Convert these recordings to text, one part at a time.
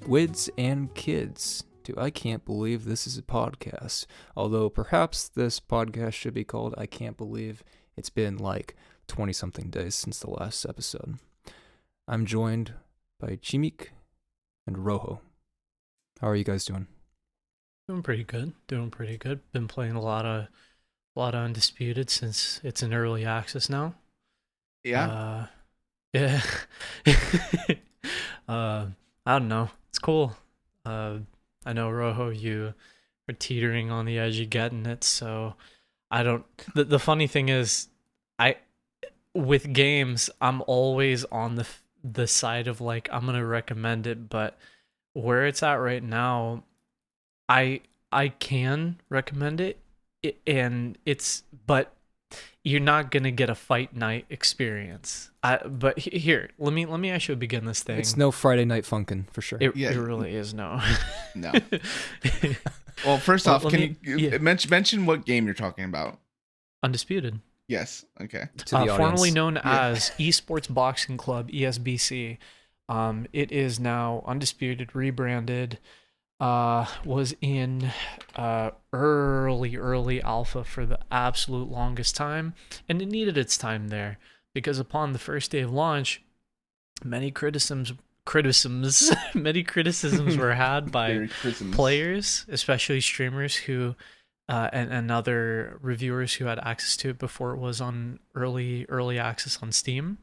Wids and kids, to I Can't Believe This Is a Podcast. Although perhaps this podcast should be called I Can't Believe It's Been like 20-something days since the last episode. I'm joined by Chimik and Rojo. How are you guys doing? Doing pretty good. Been playing a lot of Undisputed since it's in early access now. Yeah. Yeah. I don't know. It's cool. I know, Rojo, you are teetering on the edge of getting it, so I don't... The funny thing is, with games, I'm always on the side of, like, I'm going to recommend it, but where it's at right now, I can recommend it, but you're not gonna get a fight night experience. But here, let me actually begin this thing. It's no Friday Night Funkin' for sure. It really is no. No. Well, first off, can you mention what game you're talking about? Undisputed. Yes. Okay. Formerly known as Esports Boxing Club (ESBC). It is now Undisputed, rebranded. Was in early alpha for the absolute longest time, and it needed its time there because upon the first day of launch, many criticisms were had by players, especially streamers who and other reviewers who had access to it before it was on early access on Steam.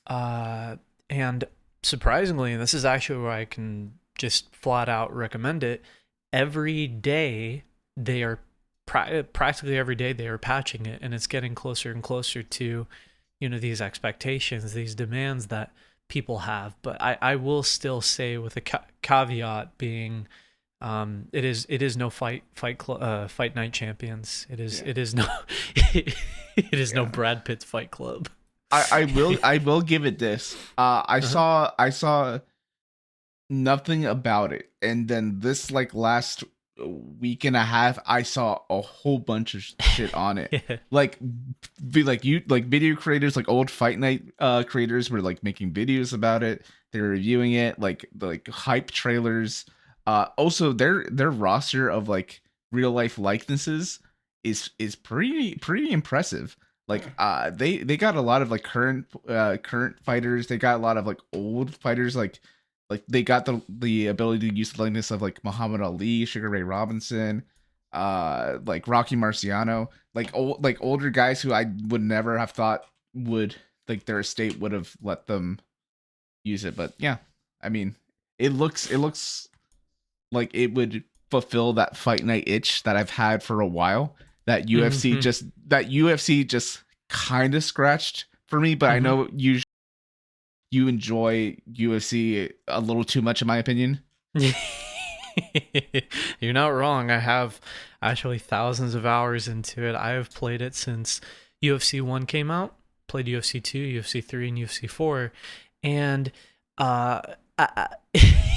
And surprisingly, and this is actually where I can just flat out recommend it, every day they are practically every day they are patching it, and it's getting closer and closer to, these expectations, these demands that people have. But I will still say, with a caveat being, it is no fight night champions. It is no no Brad Pitt's Fight Club. I will give it this. I saw nothing about it, and then this last week and a half I saw a whole bunch of shit on it. Yeah. Video creators, old Fight Night creators were making videos about it. They were reviewing it, like hype trailers. Also their roster of real life likenesses is pretty impressive. They got a lot of current fighters. They got a lot of old fighters, they got the ability to use the likeness of Muhammad Ali, Sugar Ray Robinson, Rocky Marciano, older guys who I would never have thought would their estate would have let them use it. But yeah, I mean, it looks like it would fulfill that Fight Night itch that I've had for a while. That UFC just kind of scratched for me, but I know you enjoy UFC a little too much, in my opinion. You're not wrong. I have actually thousands of hours into it. I have played it since UFC 1 came out, played UFC 2, UFC 3, and UFC 4. And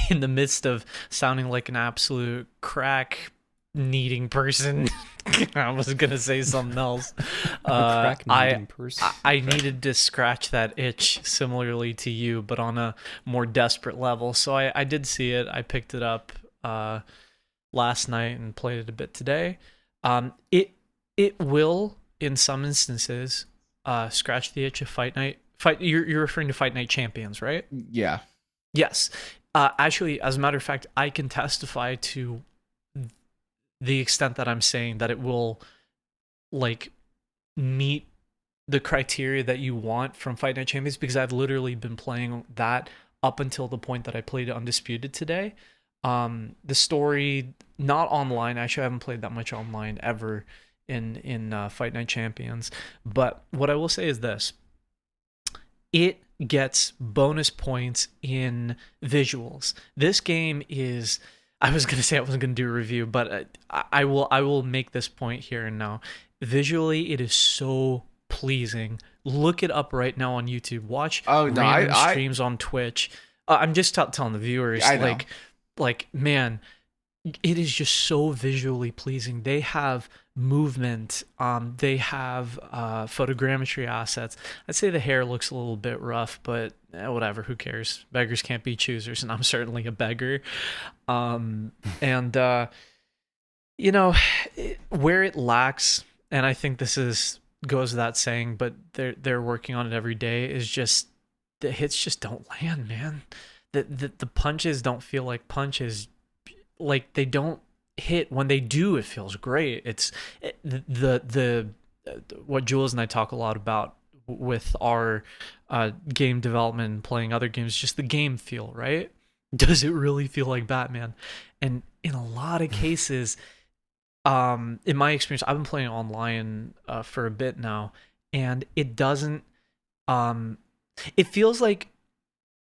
in the midst of sounding like an absolute crack needing person, I was gonna say something else. I needed to scratch that itch similarly to you, but on a more desperate level. So I did see it. I picked it up last night and played it a bit today. It will, in some instances, scratch the itch of Fight Night. You're referring to Fight Night Champions, right? Yeah. Yes. Actually, as a matter of fact, I can testify to the extent that I'm saying that it will meet the criteria that you want from Fight Night Champions, because I've literally been playing that up until the point that I played Undisputed today. The story, not online. Actually, I haven't played that much online ever in Fight Night Champions. But what I will say is this: it gets bonus points in visuals. This game is... I was gonna say I wasn't gonna do a review, but I will make this point here and now. Visually, it is so pleasing. Look it up right now on YouTube. Watch random streams on Twitch. I'm just telling the viewers, man, it is just so visually pleasing. They have movement. They have photogrammetry assets. I'd say the hair looks a little bit rough, but whatever, who cares? Beggars can't be choosers, and I'm certainly a beggar. And you know, where it lacks, and I think this goes without saying, but they're working on it every day, is just the hits just don't land, man. The punches don't feel like punches. Like, they don't hit. When they do, it feels great. It's the what Jules and I talk a lot about with our game development and playing other games, just the game feel, right? Does it really feel like Batman? And in a lot of cases, in my experience, I've been playing online for a bit now, and it doesn't, it feels like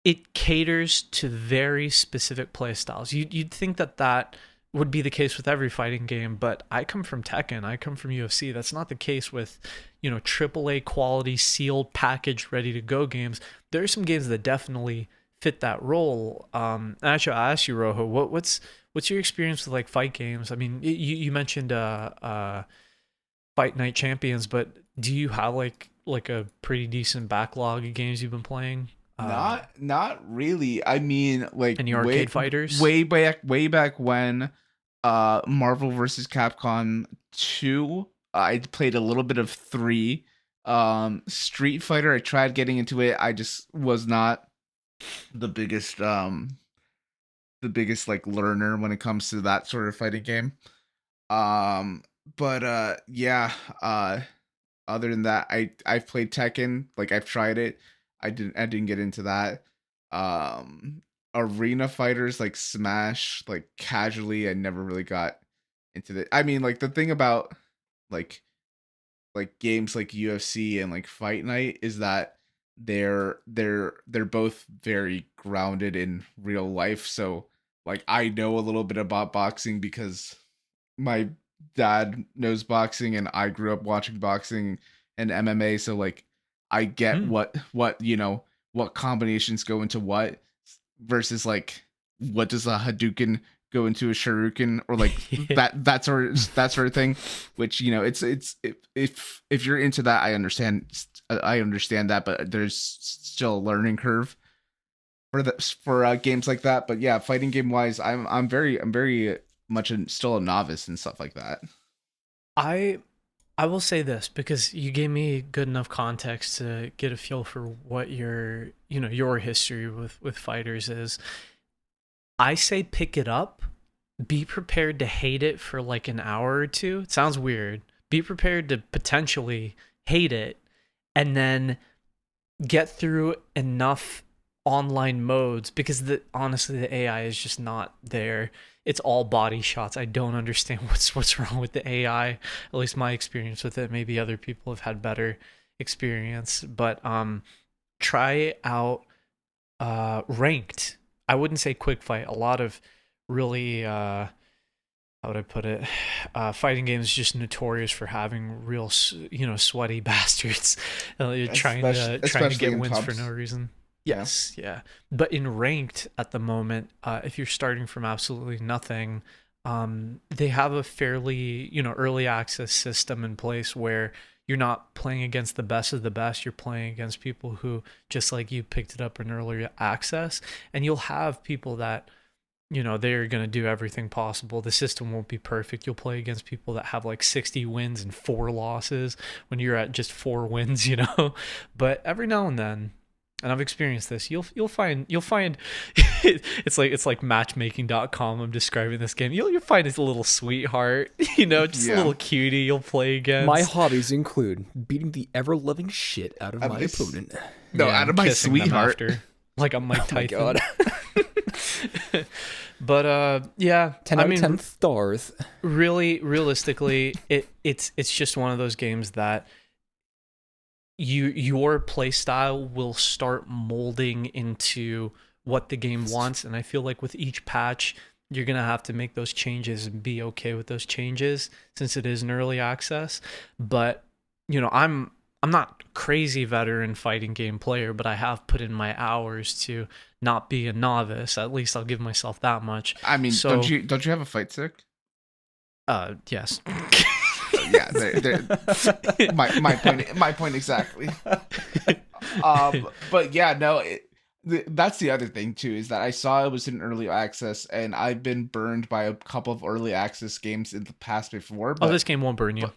it caters to very specific play styles. You'd think that would be the case with every fighting game, but I come from Tekken, I come from UFC. That's not the case with, AAA quality, sealed, packaged, ready to go games. There are some games that definitely fit that role. Actually, I asked you, Rojo, what's your experience with like fight games? I mean, you mentioned Fight Night Champions, but do you have like a pretty decent backlog of games you've been playing? Not really. I mean, like, any arcade fighters? Way back when Marvel vs. Capcom 2, I played a little bit of 3. Street Fighter, I tried getting into it. I just was not the biggest like learner when it comes to that sort of fighting game. Yeah, other than that, I've played Tekken, like I've tried it. I didn't get into that. Arena fighters like Smash, like casually, I never really got into it. I mean, like, the thing about like games like UFC and like Fight Night is that they're both very grounded in real life. So like, I know a little bit about boxing because my dad knows boxing and I grew up watching boxing and MMA. So like, I get what combinations go into what, versus like, what does a Hadouken go into a Shuriken, or like that sort of thing. Which, it's if you're into that, I understand that, but there's still a learning curve for games like that. But yeah, fighting game wise, I'm very much still a novice and stuff like that. I will say this, because you gave me good enough context to get a feel for what your history with fighters is. I say pick it up. Be prepared to hate it for like an hour or two. It sounds weird. Be prepared to potentially hate it, and then get through enough online modes, because honestly, the AI is just not there. It's all body shots. I don't understand what's wrong with the AI. At least my experience with it. Maybe other people have had better experience, but try out ranked. I wouldn't say quick fight. A lot of really how would I put it? Fighting games just notorious for having real sweaty bastards. You're trying to get wins for no reason. Yes, yeah. But in ranked at the moment, if you're starting from absolutely nothing, they have a fairly, early access system in place where you're not playing against the best of the best. You're playing against people who, just like you, picked it up in early access. And you'll have people that, they're going to do everything possible. The system won't be perfect. You'll play against people that have like 60 wins and 4 losses when you're at just 4 wins, But every now and then, and I've experienced this, you'll find it's like matchmaking.com. I'm describing this game. You'll find this little sweetheart, just a little cutie you'll play against. My hobbies include beating the ever-loving shit out of my opponent. No, out of my sweetheart. Like I'm Mike Tyson. God. But yeah, 10 out of 10 stars. Really, realistically, it's just one of those games that your play style will start molding into what the game wants, and I feel like with each patch you're gonna have to make those changes and be okay with those changes, since it is an early access. But I'm not crazy veteran fighting game player, but I have put in my hours to not be a novice. At least I'll give myself that much. I mean, so, don't you have a fight stick? Yes. Yeah, my point exactly. But yeah, no, that's the other thing too, is that I saw it was in early access, and I've been burned by a couple of early access games in the past before. But this game won't burn you.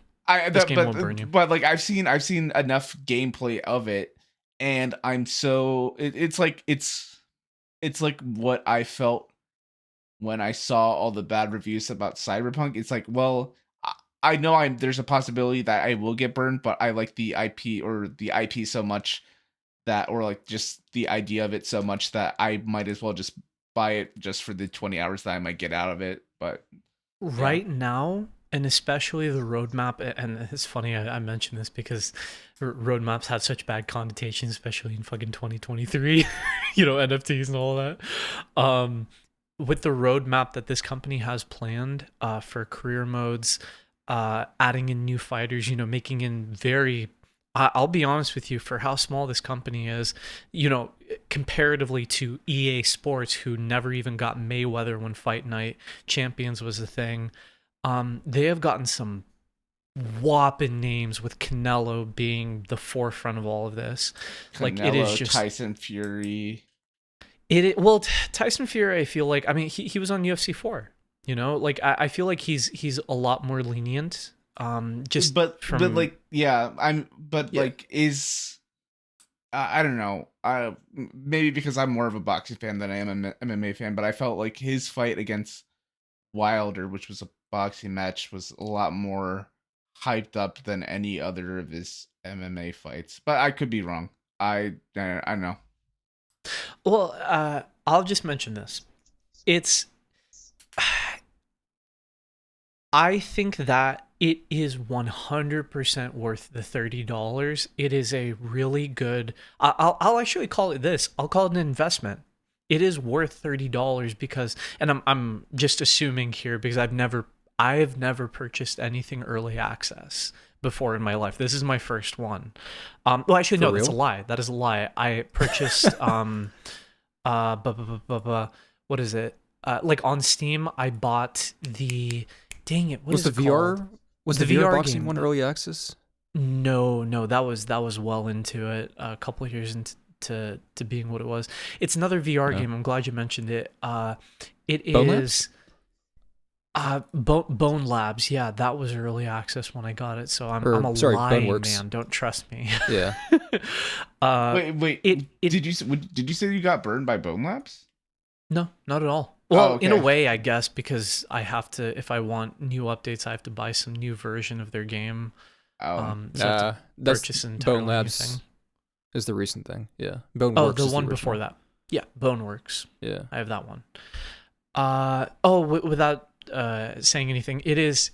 This game won't burn you. But like I've seen enough gameplay of it, and I'm so it's like what I felt when I saw all the bad reviews about Cyberpunk. It's like, well, I know there's a possibility that I will get burned, but I like the IP so much that, or like just the idea of it so much that I might as well just buy it just for the 20 hours that I might get out of it. But right now, and especially the roadmap, and it's funny I mentioned this because roadmaps had such bad connotations, especially in fucking 2023, NFTs and all that. With the roadmap that this company has planned for career modes, adding in new fighters, making in very, I'll be honest with you, for how small this company is, comparatively to EA Sports, who never even got Mayweather when Fight Night Champions was a thing. They have gotten some whopping names, with Canelo being the forefront of all of this. Canelo, like, it is just Tyson Fury. Tyson Fury, I feel like, I mean, he was on UFC 4. Like I feel like he's a lot more lenient. Like I don't know. Maybe because I'm more of a boxing fan than I am an MMA fan, but I felt like his fight against Wilder, which was a boxing match, was a lot more hyped up than any other of his MMA fights. But I could be wrong. I don't know. Well, I'll just mention this. I think that it is 100% worth the $30. It is a really good, I'll actually call it this. I'll call it an investment. It is worth $30 because, and I'm just assuming here because I've never purchased anything early access before in my life. This is my first one. Well, actually, no, that's a lie. That is a lie. I purchased, what is it? Like on Steam, I bought the, dang it, was the VR? Was the VR boxing one early access? No, that was well into it. A couple of years into being what it was. It's another VR game. I'm glad you mentioned it. It Bone is Bone Labs. Yeah, that was early access when I got it. So I'm a lying man. Don't trust me. Yeah. Wait. Did you say you got burned by Bone Labs? No, not at all. Well, in a way, I guess, because I have to, if I want new updates, I have to buy some new version of their game. That's Bone Labs is the recent thing. Yeah. Boneworks the one before that. Yeah, Boneworks. Yeah. I have that one. Without saying anything, it's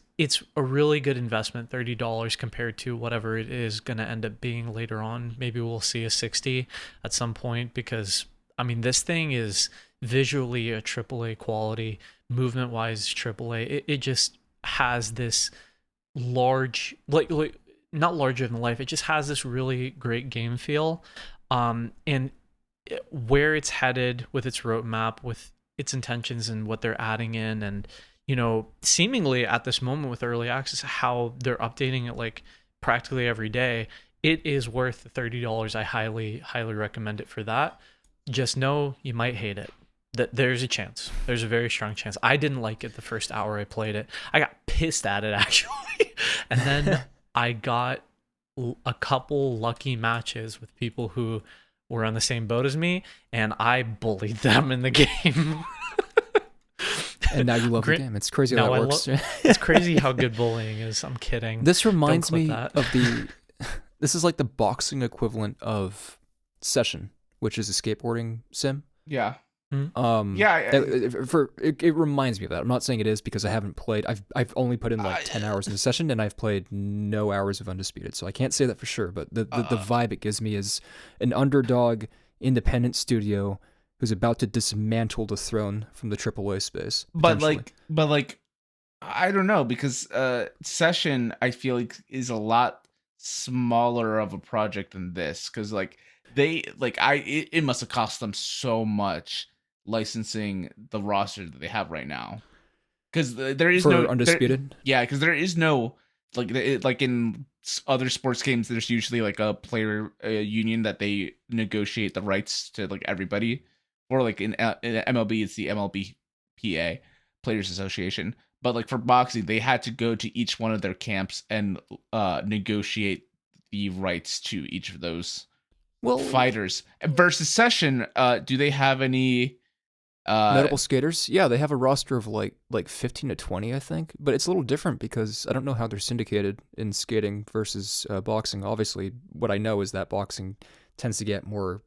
a really good investment, $30 compared to whatever it is going to end up being later on. Maybe we'll see a 60 at some point because, I mean, this thing is visually a AAA quality, movement wise AAA. It just has this large, like not larger than life. It just has this really great game feel, and where it's headed with its roadmap, with its intentions and what they're adding in, and seemingly at this moment with early access, how they're updating it like practically every day. It is worth the $30. I highly recommend it for that. Just know you might hate it. There's a chance. There's a very strong chance. I didn't like it the first hour I played it. I got pissed at it, actually. And then I got a couple lucky matches with people who were on the same boat as me, and I bullied them in the game. And now you love the game. It's crazy how that works. It's crazy how good bullying is. I'm kidding. This reminds me of this is like the boxing equivalent of Session, which is a skateboarding sim. Yeah. It reminds me of that. I'm not saying it is because I haven't played. I've only put in like 10 hours in a session, and I've played no hours of Undisputed, so I can't say that for sure. But the vibe it gives me is an underdog independent studio who's about to dismantle the throne from the AAA space. But I don't know, because Session I feel like is a lot smaller of a project than this, because it must have cost them so much licensing the roster that they have right now, because there is no Undisputed. because there is no like in other sports games, there's usually like a player union that they negotiate the rights to like everybody, or like in MLB, it's the MLBPA, Players Association. But like for boxing, they had to go to each one of their camps and negotiate the rights to each of those fighters. Versus Session, do they have any notable skaters? Yeah, they have a roster of like 15 to 20, I think. But it's a little different because I don't know how they're syndicated in skating versus boxing. Obviously, what I know is that boxing tends to get more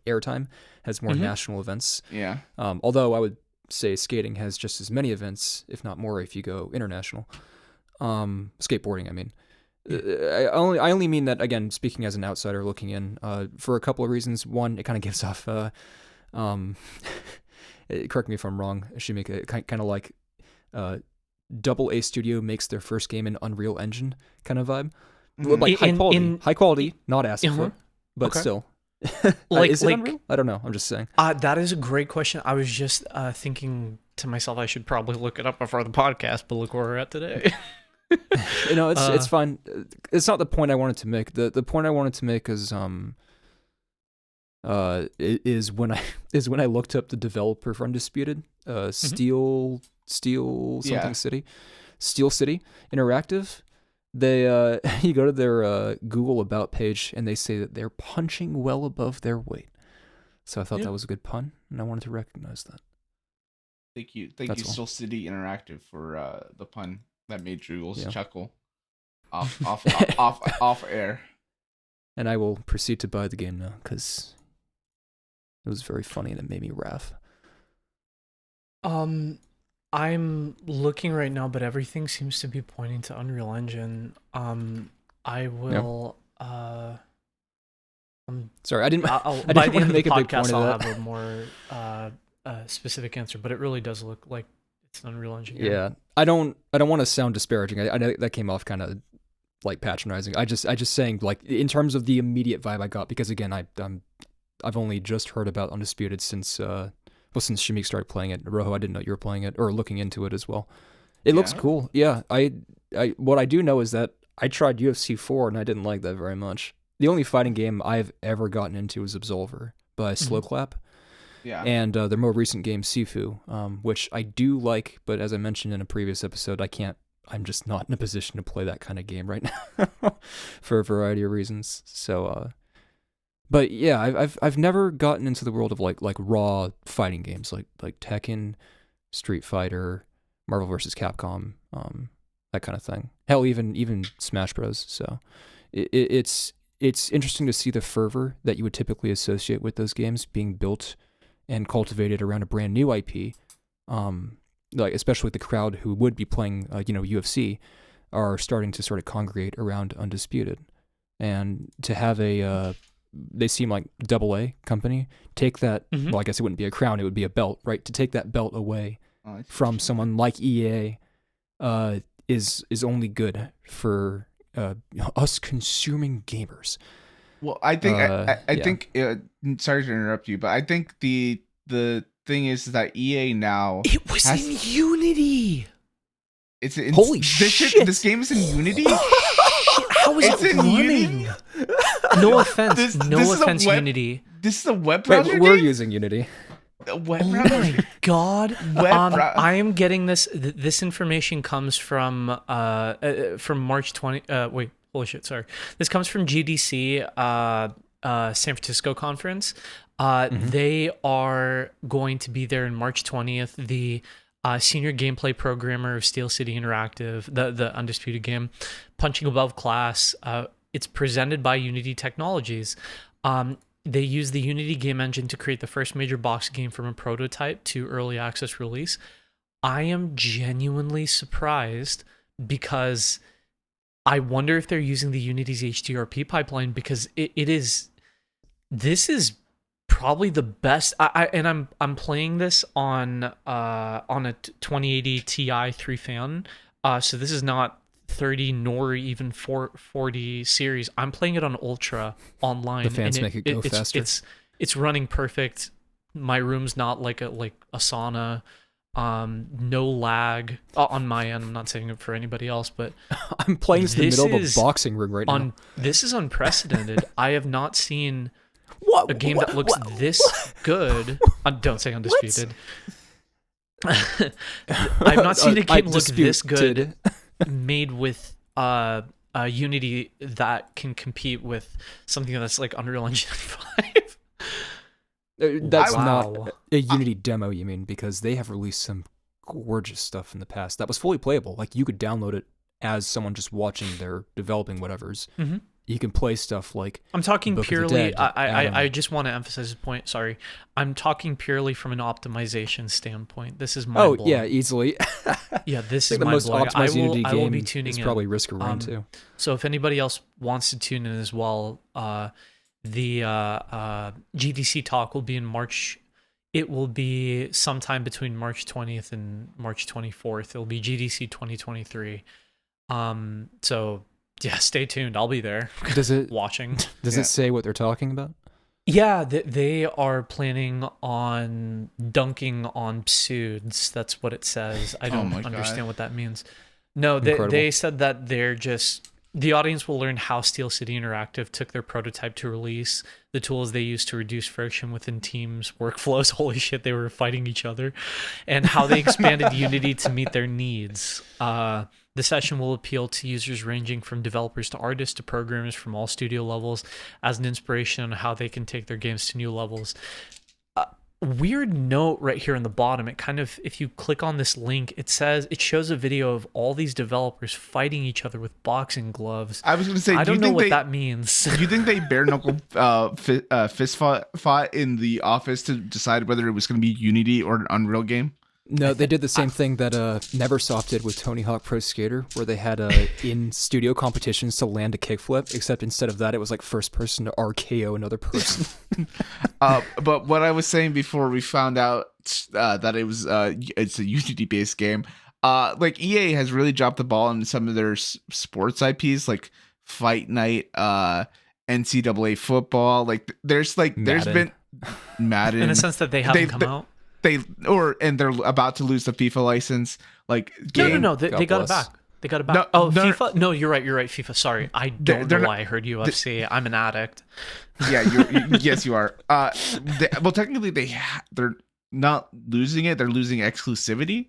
airtime, has more national events. Yeah. Although I would say skating has just as many events, if not more, if you go international. Skateboarding, I mean. I only mean that, again, speaking as an outsider looking in, for a couple of reasons. One, it kind of gives off... correct me if I'm wrong, Shimika, kind of like Double A Studio makes their first game in Unreal Engine kind of vibe. Like high quality, not asking for, but still. Is it Unreal? I don't know. I'm just saying. That is a great question. I was just thinking to myself, I should probably look it up before the podcast, but look where we're at today. It's fine. It's not the point I wanted to make. The point I wanted to make is is when I looked up the developer for Undisputed, Steel City Interactive. They you go to their Google About page and they say that they're punching well above their weight. So I thought that was a good pun, and I wanted to recognize that. Thank you, Steel City Interactive, for the pun that made Jules chuckle off air. And I will proceed to buy the game now because it was very funny and it made me laugh. I'm looking right now, but everything seems to be pointing to Unreal Engine. I will. Sorry, I didn't. By the end of the podcast, I'll have a more specific answer. But it really does look like it's an Unreal Engine game. Yeah, I don't want to sound disparaging. I know that came off kind of like patronizing. I just saying, like, in terms of the immediate vibe I got, because again, I've only just heard about Undisputed since Shamik started playing it. Rojo, I didn't know you were playing it or looking into it as well. It looks cool. Yeah, I what I do know is that I tried UFC 4 and I didn't like that very much. The only fighting game I've ever gotten into was Absolver by Slow Clap. Yeah. And their more recent game, Sifu, which I do like, but as I mentioned in a previous episode, I'm just not in a position to play that kind of game right now for a variety of reasons. So, but yeah, I've never gotten into the world of like raw fighting games like Tekken, Street Fighter, Marvel vs. Capcom, that kind of thing. Hell, even Smash Bros. So it's interesting to see the fervor that you would typically associate with those games being built and cultivated around a brand new IP. Like especially the crowd who would be playing, UFC, are starting to sort of congregate around Undisputed, and to have they seem like AA company take that. Well, I guess it wouldn't be a crown; it would be a belt, right? To take that belt away from someone like EA, is only good for us consuming gamers. Well, I think I think sorry to interrupt you, but I think the thing is that EA now in Unity. It's in, holy shit! This game is in Unity. How is it running? No offense, Unity. This is a web browser. We're using Unity. Web browser. My god! I am getting this. This information comes from March 20. Wait, holy shit! Sorry. This comes from GDC, San Francisco conference. They are going to be there in March 20th. The senior gameplay programmer of Steel City Interactive, the Undisputed game, punching above class. It's presented by Unity Technologies. They use the Unity game engine to create the first major box game from a prototype to early access release. I am genuinely surprised because I wonder if they're using the Unity's HDRP pipeline, because this is probably the best. I'm playing this on a 2080 Ti 3 fan. So this is not 30 nor even 440 series. I'm playing it on Ultra online. The fans make it go faster. It's running perfect. My room's not like a sauna. no lag on my end. I'm not saying it for anybody else, but I'm playing this in the middle of a boxing ring right now. This is unprecedented. I have not seen a game that looks this good. Don't say undisputed. I've not seen a game look this good made with Unity that can compete with something that's like Unreal Engine 5. That's not a Unity demo, you mean, because they have released some gorgeous stuff in the past that was fully playable. Like, you could download it as someone just watching their developing whatever's. Mm-hmm. You can play stuff like I'm talking Book of the purely Dead, I just want to emphasize this point. Sorry. I'm talking purely from an optimization standpoint. This is mind blowing. Yeah, easily. Yeah, this is the most mind blowing. optimized Unity I will game be tuning is in. probably Risk of Rain too. So if anybody else wants to tune in as well, the GDC talk will be in March. It will be sometime between March 20th and March 24th. It'll be GDC 2023. So yeah, stay tuned. I'll be there. Does it watching? Does it say what they're talking about? Yeah, they are planning on dunking on pseuds. That's what it says. I don't understand what that means. No, they said that the audience will learn how Steel City Interactive took their prototype to release, the tools they used to reduce friction within teams' workflows. Holy shit, they were fighting each other, and how they expanded Unity to meet their needs. The session will appeal to users ranging from developers to artists to programmers from all studio levels as an inspiration on how they can take their games to new levels. Weird note right here in the bottom. It kind of, if you click on this link, it shows a video of all these developers fighting each other with boxing gloves. I was going to say, I don't know what that means. Do you think they bare knuckle fist fought in the office to decide whether it was going to be Unity or an Unreal game? No, they did the same thing that Neversoft did with Tony Hawk Pro Skater, where they had in-studio competitions to land a kickflip, except instead of that, it was like first person to RKO another person. But what I was saying before we found out that it was it's a Unity-based game, like EA has really dropped the ball on some of their sports IPs, like Fight Night, NCAA football. Like there's been Madden in the sense that they haven't come out. They're about to lose the FIFA license. Like no, they got it back. They got it back. FIFA. No, you're right. FIFA. Sorry, I don't know why I heard UFC. I'm an addict. Yeah, yes, you are. Well, technically, they're not losing it. They're losing exclusivity.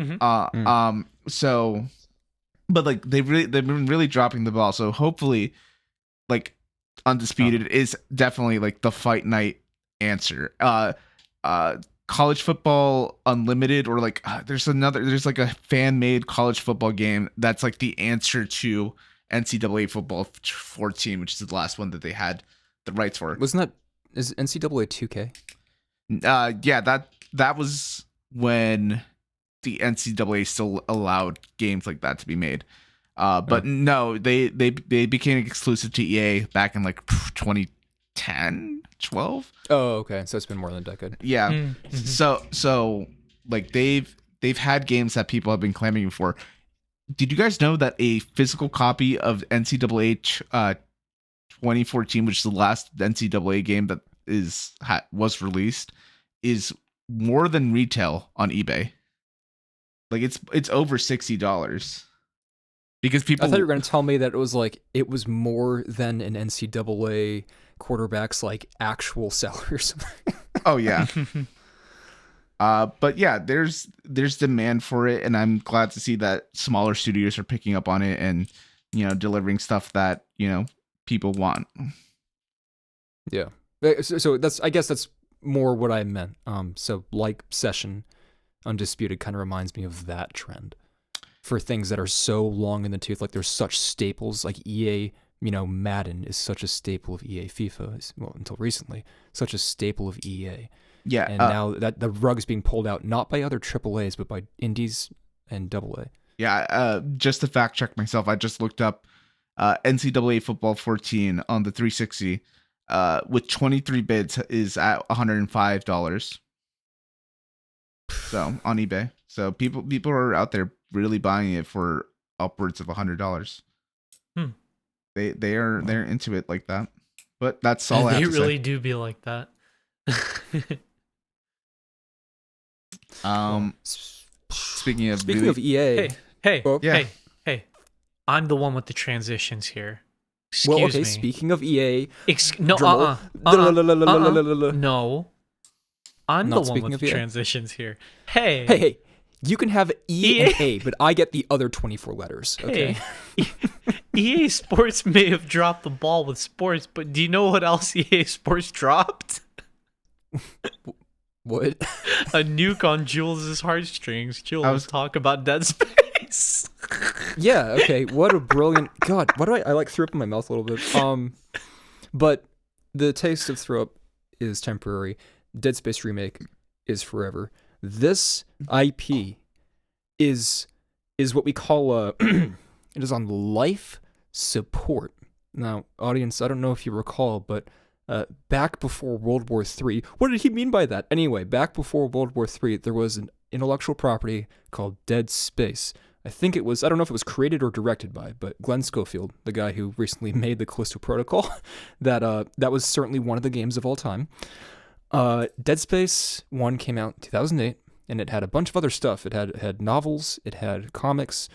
Mm-hmm. So, but like they've been really dropping the ball. So hopefully, like Undisputed is definitely like the Fight Night answer. College Football Unlimited, or like there's like a fan-made college football game that's like the answer to NCAA football 14, which is the last one that they had the rights for. Is NCAA 2K? Yeah, that was when the NCAA still allowed games like that to be made. But no, they became exclusive to EA back in like 2010. 12. Oh, okay. So it's been more than a decade. Yeah. Mm-hmm. So like they've had games that people have been clamoring for. Did you guys know that a physical copy of NCAA 2014, which is the last NCAA game that was released, is more than retail on eBay? Like it's over $60. Because people, I thought you were going to tell me that it was more than an NCAA quarterback's like actual salary or something. Oh yeah. But yeah, there's demand for it, and I'm glad to see that smaller studios are picking up on it and delivering stuff that people want. Yeah. So I guess that's more what I meant. So like Session, Undisputed kind of reminds me of that trend for things that are so long in the tooth. Like there's such staples like EA. Madden is such a staple of EA. FIFA is, well, until recently, such a staple of EA. Yeah. And now that the rug is being pulled out, not by other AAAs, but by indies and AA. Yeah. Just to fact check myself, I just looked up NCAA Football 14 on the 360 with 23 bids is at $105. So on eBay. So people are out there really buying it for upwards of $100. They're into it like that. But that's all I have to say. They really do be like that. Speaking of EA, Hey, Oh. Yeah. hey. I'm the one with the transitions here. well, Excuse okay. me. Speaking of EA, No, drumroll. No. I'm Not the one speaking with of the EA. transitions here. Hey. Hey, you can have E EA. and A, but I get the other 24 letters. Okay. Hey. EA Sports may have dropped the ball with sports, but do you know what else EA Sports dropped? What? A nuke on Jules' heartstrings. Jules, I was- talk about Dead Space. Yeah. Okay. What a brilliant. God. Why do I like threw up in my mouth a little bit? But the taste of throw up is temporary. Dead Space remake is forever. This IP is what we call it is on life support. Now, audience, I don't know if you recall, but back before World War III, what did he mean by that? Anyway, back before World War III, there was an intellectual property called Dead Space. I think it was, I don't know if it was created or directed by, but Glenn Schofield, the guy who recently made the Callisto Protocol, that was certainly one of the games of all time. Dead Space 1 came out in 2008, and it had a bunch of other stuff. It had novels, it had comics,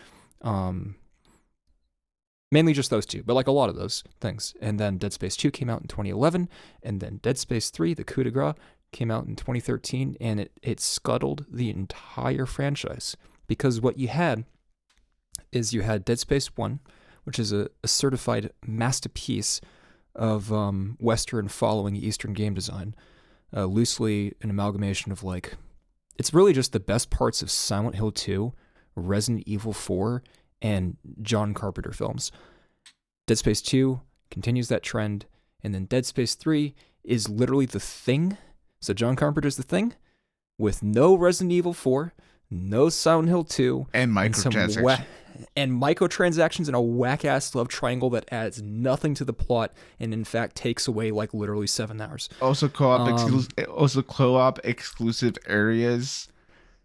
mainly just those two, but like a lot of those things. And then Dead Space 2 came out in 2011, and then Dead Space 3, the coup de grace, came out in 2013, and it scuttled the entire franchise. Because what you had is you had Dead Space 1, which is a certified masterpiece of Western following Eastern game design. Loosely an amalgamation of like, it's really just the best parts of Silent Hill 2, Resident Evil 4, and John Carpenter films. Dead Space 2 continues that trend, and then Dead Space 3 is literally The Thing. So John Carpenter's The Thing, with no Resident Evil 4, no Silent Hill 2, and microtransactions. And microtransactions and a whack-ass love triangle that adds nothing to the plot and in fact takes away like literally 7 hours. Also co-op exclusive areas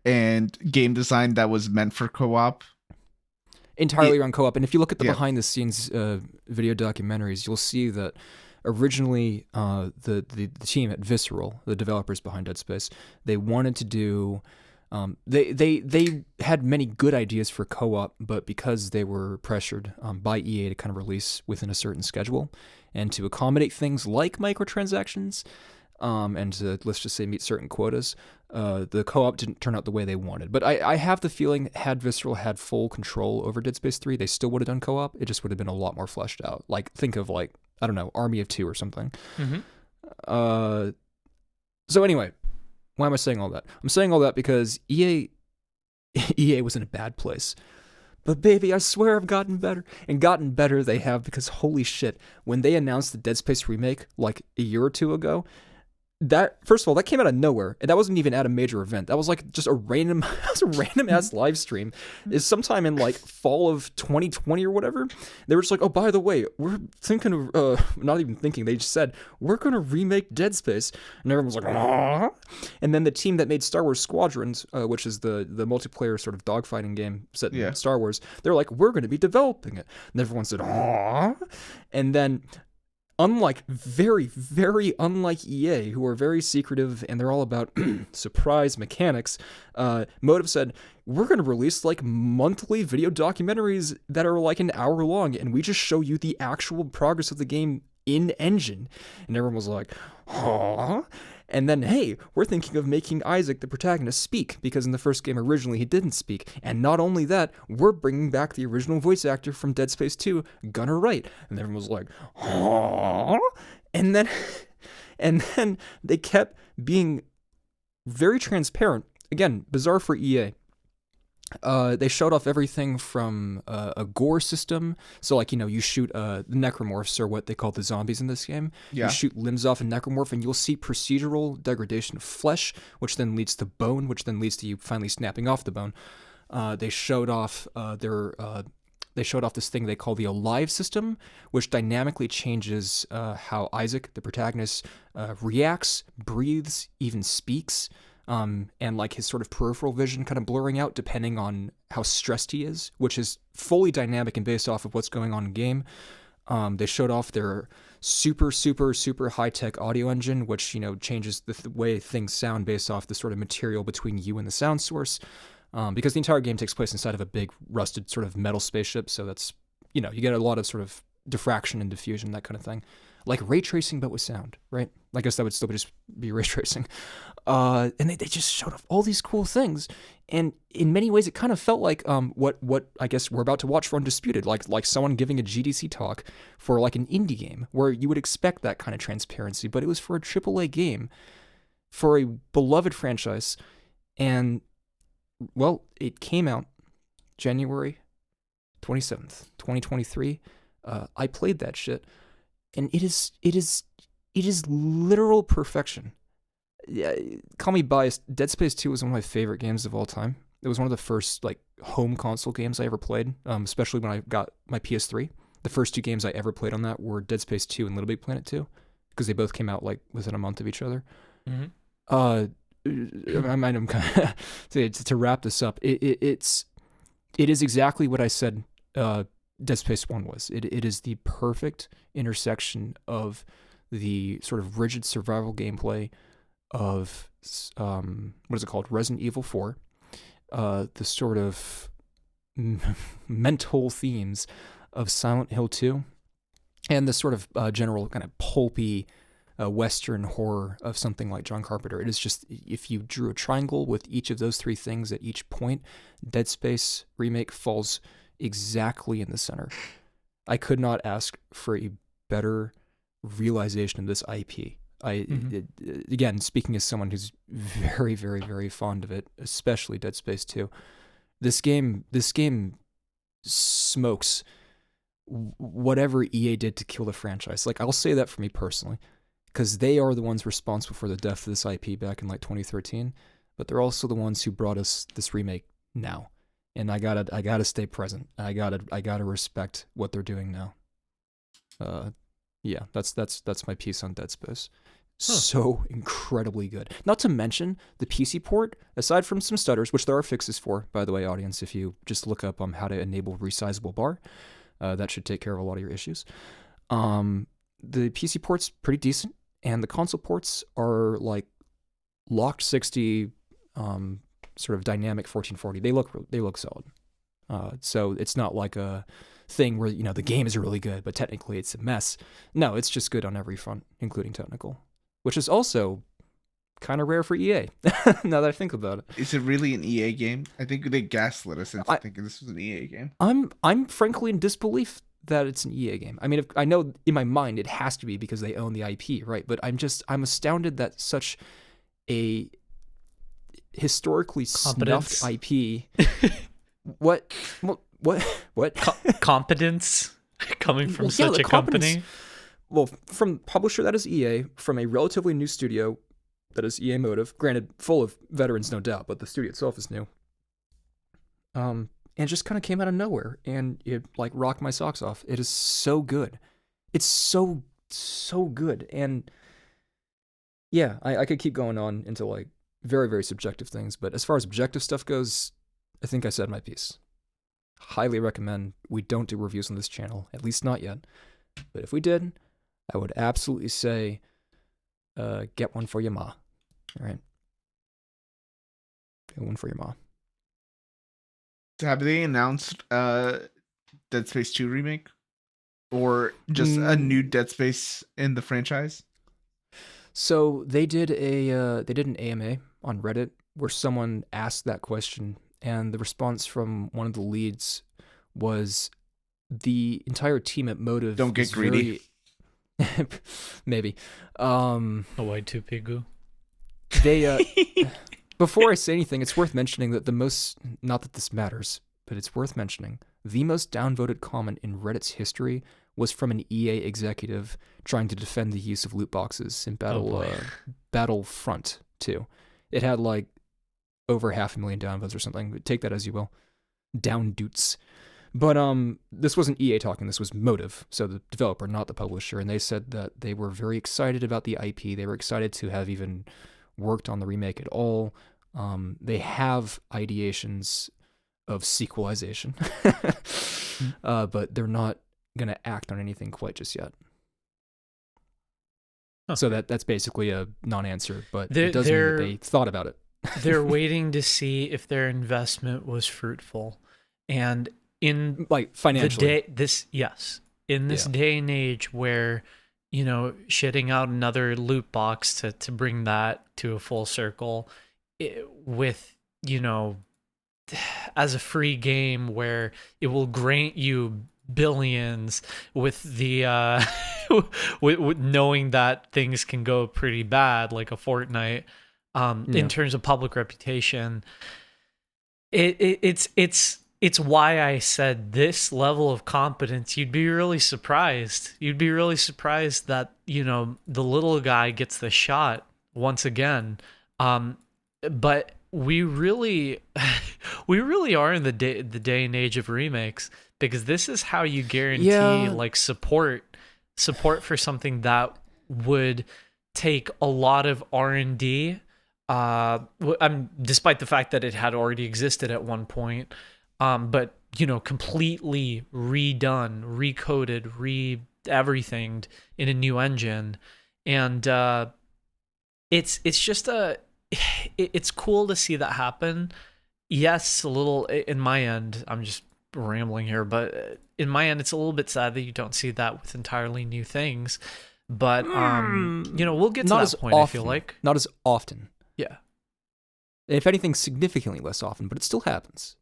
and game design that was meant for co-op. Entirely on co-op. And if you look at the behind-the-scenes video documentaries, you'll see that originally the team at Visceral, the developers behind Dead Space, they wanted to do... They had many good ideas for co-op, but because they were pressured by EA to kind of release within a certain schedule and to accommodate things like microtransactions and to, let's just say, meet certain quotas, the co-op didn't turn out the way they wanted. But I have the feeling had Visceral had full control over Dead Space 3, they still would have done co-op. It just would have been a lot more fleshed out. Like, think of like, I don't know, Army of Two or something. Mm-hmm. So anyway, why am I saying all that? I'm saying all that because EA was in a bad place. But baby, I swear I've gotten better. And gotten better they have, because holy shit, when they announced the Dead Space remake like a year or two ago, that, first of all, that came out of nowhere, and that wasn't even at a major event. That was like just a random ass live stream. Is sometime in like fall of 2020 or whatever. They were just like, oh, by the way, we're thinking of, not even thinking, they just said, we're going to remake Dead Space. And everyone was like, aww. And then the team that made Star Wars Squadrons, which is the multiplayer sort of dogfighting game set in Star Wars, they're like, we're going to be developing it. And everyone said, aww. And then, unlike, very, very unlike EA, who are very secretive and they're all about surprise mechanics, Motive said, we're going to release like monthly video documentaries that are like an hour long, and we just show you the actual progress of the game in engine. And everyone was like, huh? And then, hey, we're thinking of making Isaac, the protagonist, speak, because in the first game originally he didn't speak. And not only that, we're bringing back the original voice actor from Dead Space 2, Gunnar Wright. And everyone was like, huh? And then they kept being very transparent. Again, bizarre for EA. They showed off everything from a gore system. So, like, you know, you shoot the necromorphs, or what they call the zombies in this game. Yeah. You shoot limbs off a necromorph, and you'll see procedural degradation of flesh, which then leads to bone, which then leads to you finally snapping off the bone. They showed off this thing they call the Alive system, which dynamically changes how Isaac, the protagonist, reacts, breathes, even speaks. And like his sort of peripheral vision kind of blurring out depending on how stressed he is, which is fully dynamic and based off of what's going on in game. They showed off their super, super, super high-tech audio engine, which, changes the way things sound based off the sort of material between you and the sound source. Because the entire game takes place inside of a big rusted sort of metal spaceship. So that's, you get a lot of sort of diffraction and diffusion, that kind of thing. Like ray tracing, but with sound, right? I guess that would still just be ray tracing. And they just showed off all these cool things. And in many ways, it kind of felt like what I guess we're about to watch for Undisputed, like someone giving a GDC talk for like an indie game, where you would expect that kind of transparency, but it was for a AAA game, for a beloved franchise. And, well, it came out January 27th, 2023. I played that shit. And it is literal perfection. Yeah, call me biased. Dead Space 2 was one of my favorite games of all time. It was one of the first like home console games I ever played, especially when I got my PS3. The first 2 games I ever played on that were Dead Space 2 and Little Big Planet 2, because they both came out like within a month of each other. Mm-hmm. I'm kind of to wrap this up. It is exactly what I said. Dead Space 1 was. It is the perfect intersection of the sort of rigid survival gameplay of, what is it called? Resident Evil 4. The sort of mental themes of Silent Hill 2. And the sort of general kind of pulpy Western horror of something like John Carpenter. It is just, if you drew a triangle with each of those 3 things at each point, Dead Space Remake falls exactly in the center. I could not ask for a better realization of this IP. Again, speaking as someone who's very, very, very fond of it, especially Dead Space 2, this game smokes whatever EA did to kill the franchise. Like, I'll say that for me personally, because they are the ones responsible for the death of this IP back in like 2013, but they're also the ones who brought us this remake now. And I gotta stay present. I gotta respect what they're doing now. Yeah, that's my piece on Dead Space. So incredibly good. Not to mention the PC port, aside from some stutters, which there are fixes for, by the way, audience. If you just look up how to enable resizable bar, that should take care of a lot of your issues. The PC port's pretty decent, and the console ports are like locked 60. Sort of dynamic 1440. They look solid. So it's not like a thing where the game is really good, but technically it's a mess. No, it's just good on every front, including technical, which is also kind of rare for EA. Now that I think about it, is it really an EA game? I think they gaslit us into thinking this was an EA game. I'm frankly in disbelief that it's an EA game. I mean, I know in my mind it has to be because they own the IP, right? But I'm astounded that such a historically snuffed IP. What? Competence coming from such a company. Well, from publisher that is EA, from a relatively new studio that is EA Motive. Granted, full of veterans, no doubt, but the studio itself is new. And it just kind of came out of nowhere, and it like rocked my socks off. It is so good. It's so good, and yeah, I could keep going on into like very, very subjective things, but as far as objective stuff goes, I think I said my piece. Highly recommend we don't do reviews on this channel, at least not yet. But if we did, I would absolutely say, get one for your ma. All right? Get one for your ma. Have they announced Dead Space 2 remake? Or just a new Dead Space in the franchise? So they did an AMA on Reddit where someone asked that question, and the response from one of the leads was the entire team at Motive. Don't get greedy. Maybe. Y2P. They before I say anything, it's worth mentioning that not that this matters, but it's worth mentioning, the most downvoted comment in Reddit's history was from an EA executive trying to defend the use of loot boxes in Battlefront 2. It had like over 500,000 downvotes or something. Take that as you will. Down doots. But this wasn't EA talking, this was Motive, so the developer, not the publisher, and they said that they were very excited about the IP. They were excited to have even worked on the remake at all. They have ideations of sequelization, but they're not gonna act on anything quite just yet. Huh. So that's basically a non-answer, but They're- it does mean that they're- they thought about it. They're waiting to see if their investment was fruitful, and in Like the financially. day in this day and age where, you know, shitting out another loot box to bring that to a full circle, with, you know, as a free game where it will grant you billions with the with knowing that things can go pretty bad, like a Fortnite, in terms of public reputation. It's why I said this level of competence, you'd be really surprised. You'd be really surprised that, you know, the little guy gets the shot once again. But we really are in the day and age of remakes, because this is how you guarantee like support for something that would take a lot of R&D. Despite the fact that it had already existed at one point. But, you know, completely redone, recoded, everythinged in a new engine. And it's just it's cool to see that happen. Yes, a little, in my end, I'm just rambling here, but in my end, it's a little bit sad that you don't see that with entirely new things. But, you know, we'll get to that point, I feel like. Not as often. Yeah. If anything, significantly less often, but it still happens.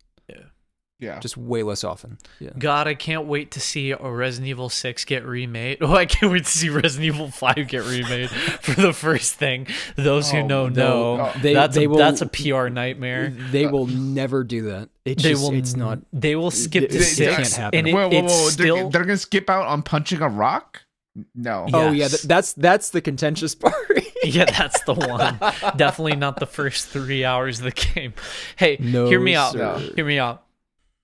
Yeah. Just way less often. Yeah. God, I can't wait to see a Resident Evil 6 get remade. Oh, I can't wait to see Resident Evil 5 get remade for the first thing. Those who know. That's a PR nightmare. They will never do that. It's not. They will skip to 6. Can't happen. And Whoa. They're gonna skip out on punching a rock? No. Yes. Oh yeah, that's the contentious part. Yeah, that's the one. Definitely not the first 3 hours of the game. Hey, hear me out. Hear me out.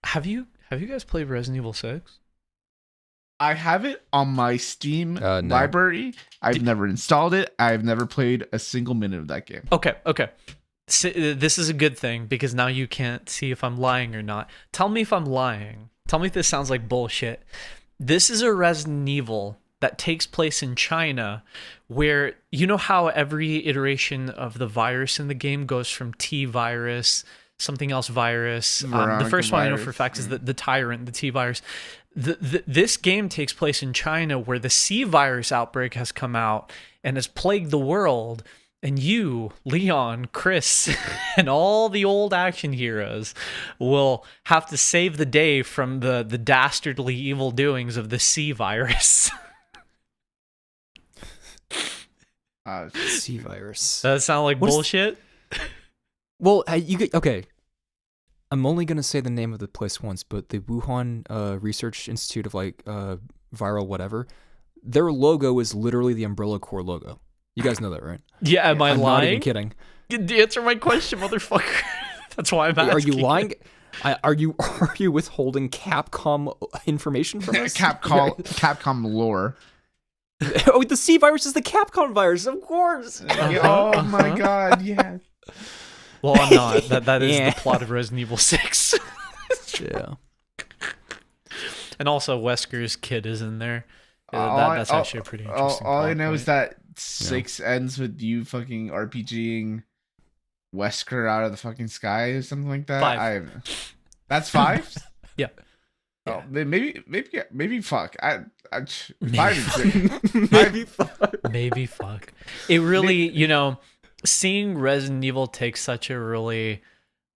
Have you guys played Resident Evil 6? I have it on my Steam No. library. I've never installed it. I've never played a single minute of that game. Okay. So, this is a good thing, because now you can't see if I'm lying or not. Tell me if I'm lying. Tell me if this sounds like bullshit. This is a Resident Evil that takes place in China, where, you know how every iteration of the virus in the game goes from T virus, something else virus. The first one I know for a fact is the Tyrant, the T virus. This game takes place in China, where the C virus outbreak has come out and has plagued the world. And you, Leon, Chris, and all the old action heroes will have to save the day from the dastardly evil doings of the C virus. C virus. Does that sound like bullshit? Well, okay. I'm only gonna say the name of the place once, but the Wuhan Research Institute of viral whatever, their logo is literally the Umbrella Corps logo. You guys know that, right? Yeah, am I I'm lying? not even kidding. Answer my question, motherfucker. That's why I'm asking. Are you lying? Are you withholding Capcom information from us? Capcom lore. Oh, the C virus is the Capcom virus, of course. Oh my god, yeah. Well, I'm not. That is the plot of Resident Evil 6. Yeah. And also, Wesker's kid is in there. That's actually a pretty interesting all plot I know point. is that 6 ends with you fucking RPGing Wesker out of the fucking sky or something like that. 5. That's 5? Yeah. Oh, maybe fuck. 5 and 6. Maybe fuck. It really, you know, seeing Resident Evil take such a really,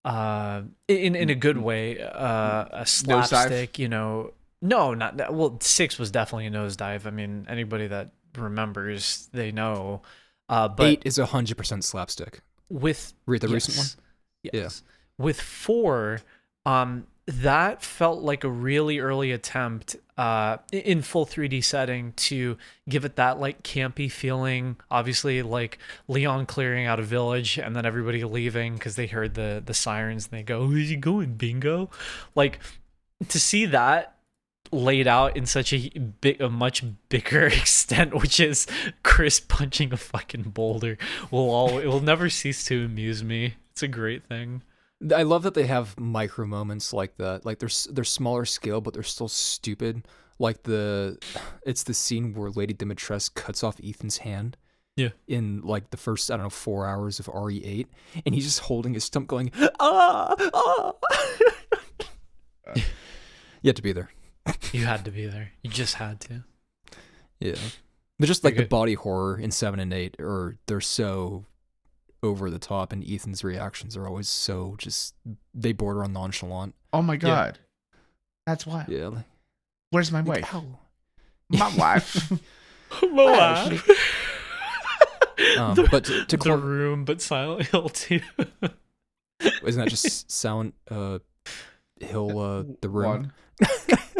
in a good way, a slapstick, you know. No, not that. Well, 6 was definitely a nosedive. I mean, anybody that remembers, they know. But 8 is 100% slapstick. With the recent one? Yes. Yeah. With 4, that felt like a really early attempt in full 3D setting to give it that like campy feeling. Obviously, like Leon clearing out a village and then everybody leaving because they heard the sirens and they go, "Where's he going, bingo?" Like, to see that laid out in such a much bigger extent, which is Chris punching a fucking boulder, it will never cease to amuse me. It's a great thing. I love that they have micro moments like that. Like they're smaller scale, but they're still stupid. like it's the scene where Lady Dimitrescu cuts off Ethan's hand. Yeah. In like the first, I don't know, 4 hours of RE8, and he's just holding his stump going, ah. You had to be there. You had to be there. You just had to. Yeah. But just like the body horror in 7 and 8, they're so over the top, and Ethan's reactions are always so just, they border on nonchalant. Oh my God. Yeah. That's wild. Yeah. Like, where's my wife? Ow. My wife. My wife. But to the Room, but Silent Hill 2. Isn't that just Silent Hill, the Room?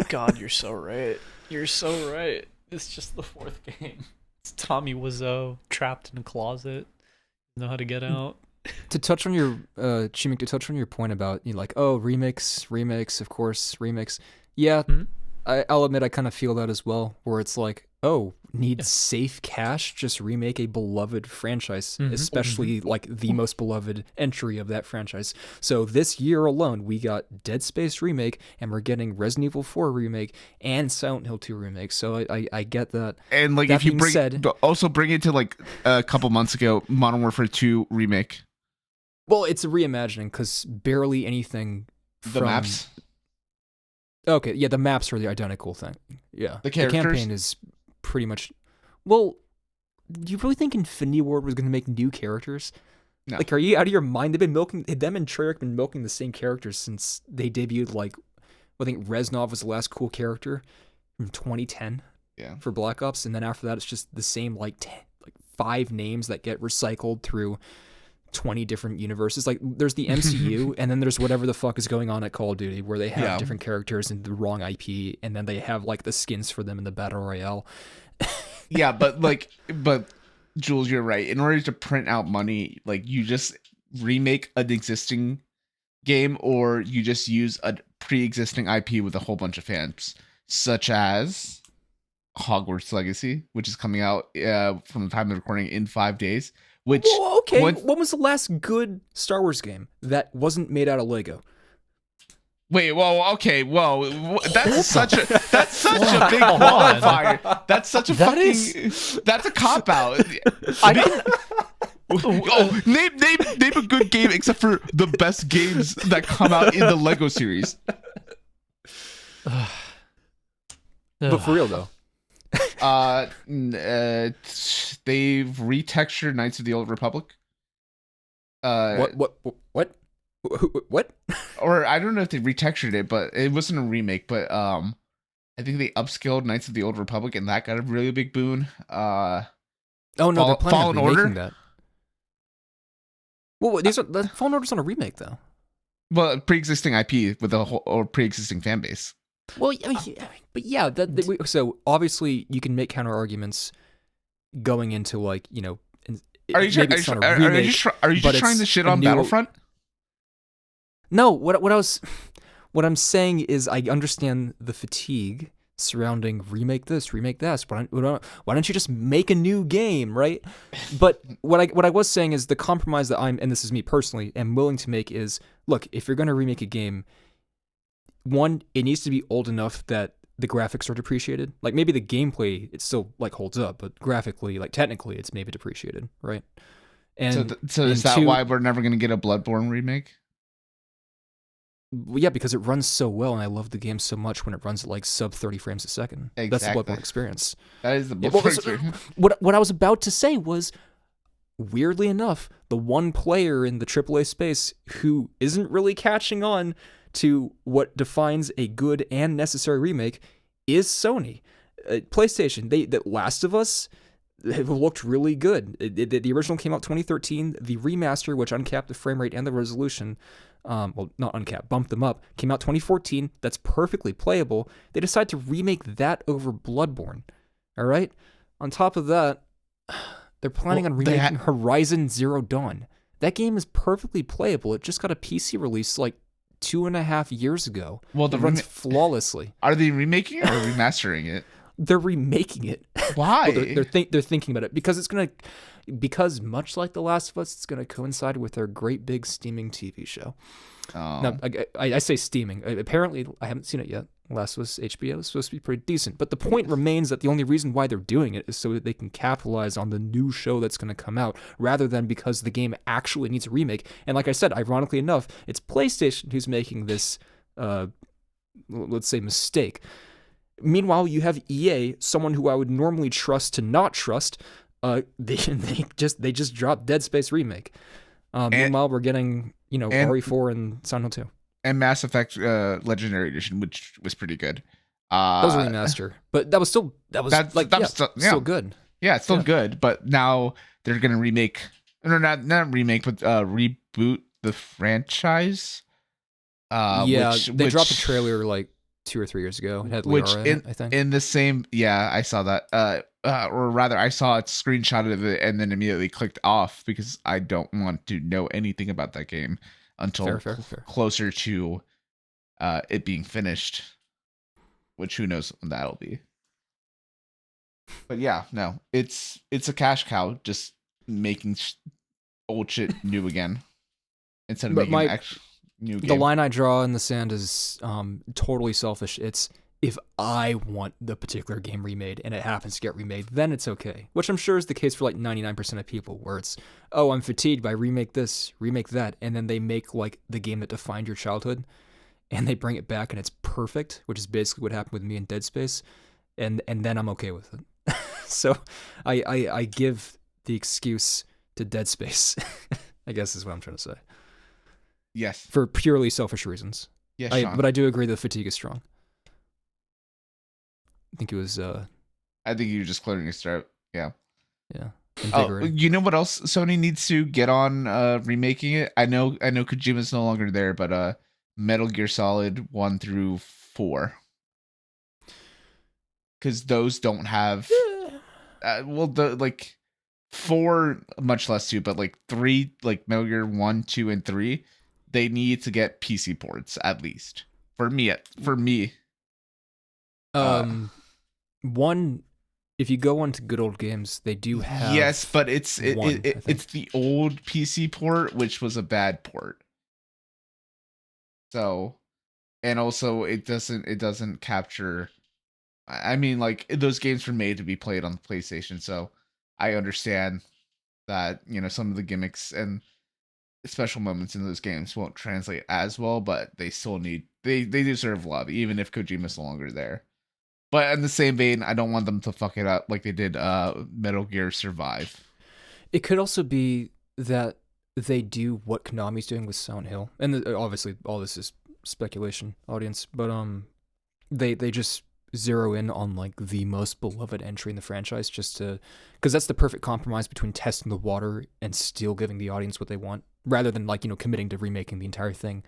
God, you're so right. You're so right. It's just the 4th game. It's Tommy Wiseau trapped in a closet. Know how to get out. To touch on your Chimik, to touch on your point about like, oh, remakes, of course, remakes. Yeah, I'll admit I kind of feel that as well, where it's like, oh, need safe cash, just remake a beloved franchise, especially like the most beloved entry of that franchise. So this year alone, we got Dead Space remake, and we're getting Resident Evil 4 remake and Silent Hill 2 remake. So I get that. And like, that if you bring it to like a couple months ago, Modern Warfare 2 remake. Well, it's a reimagining because barely anything. The maps. Okay, yeah, the maps are the identical thing. Yeah, the campaign is pretty much. Well, do you really think Infinity Ward was going to make new characters? No. Like, are you out of your mind? They've been milking them, and Treyarch been milking the same characters since they debuted. Like, I think Reznov was the last cool character from 2010. Yeah. For Black Ops, and then after that, it's just the same like 5 names that get recycled through 20 different universes. Like, there's the MCU, and then there's whatever the fuck is going on at Call of Duty, where they have different characters and the wrong IP, and then they have like the skins for them in the Battle Royale. Yeah, but Jules, you're right. In order to print out money, like, you just remake an existing game, or you just use a pre-existing IP with a whole bunch of fans, such as Hogwarts Legacy, which is coming out from the time of recording in 5 days. Which, okay, when was the last good Star Wars game that wasn't made out of Lego? Wait, that's such a big qualifier. That's such a that's a cop out. Name a good game except for the best games that come out in the Lego series. But for real though. They've retextured Knights of the Old Republic. What? Or I don't know if they retextured it, but it wasn't a remake. But I think they upscaled Knights of the Old Republic, and that got a really big boon. Oh no, they're planning on remaking that. Well, the Fallen Order's on a remake though. Well, pre-existing IP with a whole or pre-existing fan base. Well, I mean, but yeah, so obviously you can make counter arguments going into like, you know, are you just trying to shit on Battlefront? No, what I'm saying is I understand the fatigue surrounding remake this, remake that. Why don't you just make a new game, right? But what I was saying is the compromise that and this is me personally, am willing to make is, look, if you're going to remake a game, one, it needs to be old enough that the graphics are depreciated. Like, maybe the gameplay, it still like holds up, but graphically, like technically, it's maybe depreciated, right? And so is that why we're never going to get a Bloodborne remake? Well, yeah, because it runs so well, and I love the game so much when it runs at like sub 30 frames a second. Exactly. That's the Bloodborne experience. That is the Bloodborne experience. What I was about to say was, weirdly enough, the one player in the AAA space who isn't really catching on to what defines a good and necessary remake is Sony. PlayStation, the Last of Us looked really good. The original came out 2013. The remaster, which uncapped the frame rate and the resolution, well, not uncapped, bumped them up, came out 2014. That's perfectly playable. They decide to remake that over Bloodborne. All right? On top of that, they're planning on remaking Horizon Zero Dawn. That game is perfectly playable. It just got a PC release like 2.5 years ago. Well, it runs flawlessly. Are they remaking it or remastering it? They're remaking it. Why? Well, they're thinking about it because much like The Last of Us, it's gonna coincide with their great big steaming TV show. No, I say steaming. Apparently, I haven't seen it yet. Last was HBO. It's supposed to be pretty decent. But the point remains that the only reason why they're doing it is so that they can capitalize on the new show that's going to come out, rather than because the game actually needs a remake. And like I said, ironically enough, it's PlayStation who's making this, let's say, mistake. Meanwhile, you have EA, someone who I would normally trust to not trust. They just dropped Dead Space remake. Meanwhile, we're getting RE4 and Silent Hill 2. And Mass Effect Legendary Edition, which was pretty good. That was a remaster, but that was still still good. Yeah, it's still good. But now they're gonna remake, or not remake, but reboot the franchise. They dropped a trailer like 2 or 3 years ago. It had Liara in it, I think. In the same, I saw that. Or rather, I saw a screenshot of it and then immediately clicked off because I don't want to know anything about that game until fair. closer to it being finished, which who knows when that'll be. But yeah, no, it's a cash cow, just making old shit new again instead of making new game. The line I draw in the sand is totally selfish. It's if I want the particular game remade and it happens to get remade, then it's okay. Which I'm sure is the case for like 99% of people, where it's, oh, I'm fatigued by remake this, remake that, and then they make like the game that defined your childhood, and they bring it back and it's perfect, which is basically what happened with me in Dead Space, and then I'm okay with it. So I give the excuse to Dead Space, I guess is what I'm trying to say. Yes. For purely selfish reasons. Yes, but I do agree that fatigue is strong. I think it was. I think you were just clearing your throat. Yeah. Yeah. Oh, you know what else Sony needs to get on remaking it? I know Kojima's no longer there, but Metal Gear Solid 1 through 4, because those don't have. The like 4 much less 2, but like 3, like Metal Gear 1, 2, and 3, they need to get PC ports at least. For me. One, if you go onto Good Old Games, they do have. Yes, but it's the old PC port, which was a bad port. So, and also it doesn't capture. I mean, like, those games were made to be played on the PlayStation, so I understand that some of the gimmicks and special moments in those games won't translate as well, but they still they deserve love, even if Kojima's no longer there. But in the same vein, I don't want them to fuck it up like they did Metal Gear Survive. It could also be that they do what Konami's doing with Silent Hill, and obviously all this is speculation, audience. But they just zero in on like the most beloved entry in the franchise, just to, because that's the perfect compromise between testing the water and still giving the audience what they want, rather than like committing to remaking the entire thing.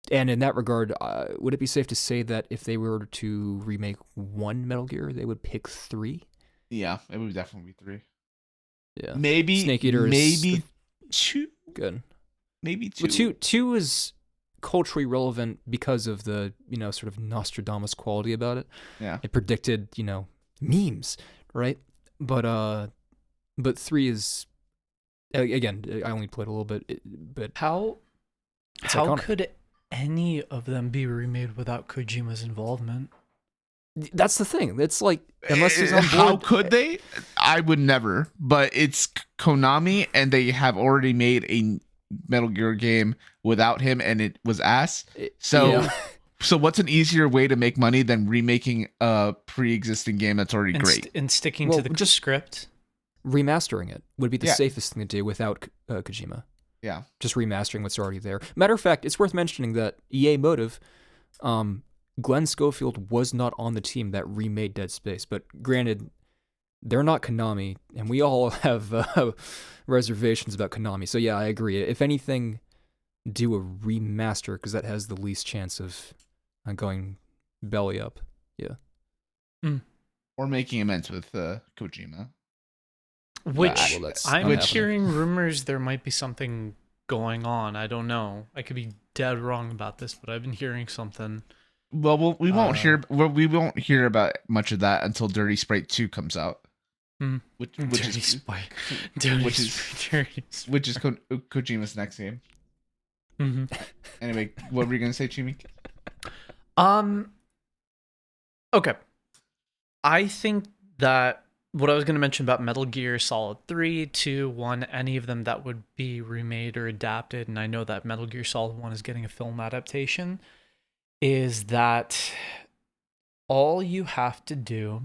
And in that regard, would it be safe to say that if they were to remake one Metal Gear, they would pick 3? Yeah, it would definitely be 3. Yeah, maybe Snake Eater. Maybe 2. Good. Maybe 2. Well, two is culturally relevant because of the sort of Nostradamus quality about it. Yeah, it predicted memes, right? But 3 is, again, I only played a little bit, but how could any of them be remade without Kojima's involvement? That's the thing. It's like, unless he's on board. How could they? I would never. But it's Konami, and they have already made a Metal Gear game without him, and it was ass. So what's an easier way to make money than remaking a pre-existing game that's already great? And sticking to the script? Remastering it would be the safest thing to do without Kojima. Yeah. Just remastering what's already there. Matter of fact, it's worth mentioning that EA Motive, Glenn Schofield was not on the team that remade Dead Space, but granted, they're not Konami, and we all have reservations about Konami. So yeah, I agree. If anything, do a remaster, because that has the least chance of going belly up. Yeah. Or making amends with Kojima. Which I'm hearing rumors there might be something going on. I don't know. I could be dead wrong about this, but I've been hearing something. Well, we won't hear about much of that until Dirty Sprite 2 comes out. Which is Kojima's next game. Mm-hmm. Anyway, what were you gonna say, Chimik? Okay. I think that what I was going to mention about Metal Gear Solid 3, 2, 1, any of them that would be remade or adapted, and I know that Metal Gear Solid 1 is getting a film adaptation, is that all you have to do,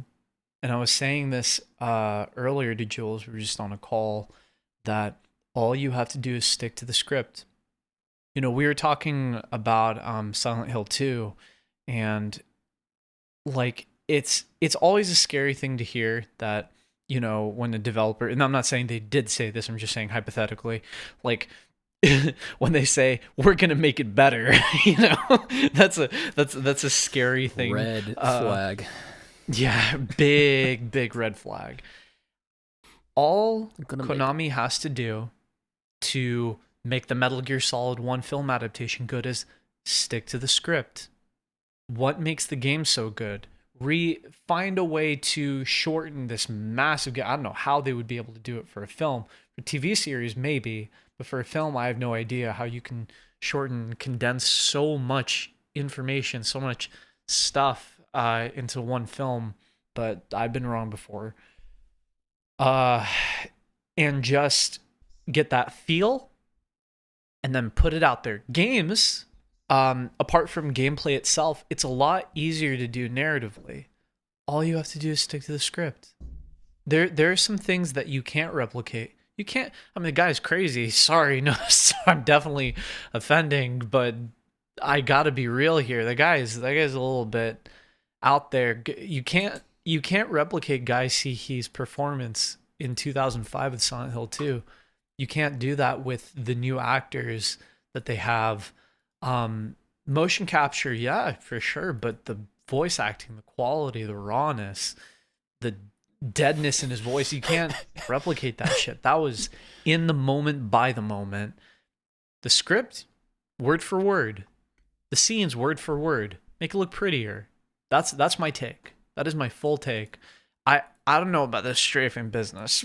and I was saying this earlier to Jules, we were just on a call, that all you have to do is stick to the script. You know, we were talking about Silent Hill 2, and like it's always a scary thing to hear that, you know, when a developer, and I'm not saying they did say this, I'm just saying hypothetically, like when they say we're gonna make it better, you know, that's a scary thing. Red flag. Yeah, big red flag. All Gonna Konami has to do to make the Metal Gear Solid 1 film adaptation good is stick to the script. What makes the game so good? Find a way to shorten this massive game. I don't know how they would be able to do it for a film. For TV series, maybe, but for a film, I have no idea how you can shorten and condense so much information, so much stuff into one film. But I've been wrong before. And just get that feel and then put it out there. Games, apart from gameplay itself, it's a lot easier to do narratively. All you have to do is stick to the script. There are some things that you can't replicate. You can't, I mean, the guy's crazy. Sorry, no, I'm definitely offending, but I gotta be real here. That guy's a little bit out there. You can't replicate Guy Seehe's performance in 2005 with Silent Hill 2. You can't do that with the new actors that they have. Motion capture, yeah, for sure, but the voice acting, the quality, the rawness, the deadness in his voice, you can't replicate that shit. That was in the moment, by the moment. The script, word for word. The scenes, word for word. Make it look prettier. That's my take. That is my full take. I don't know about this strafing business.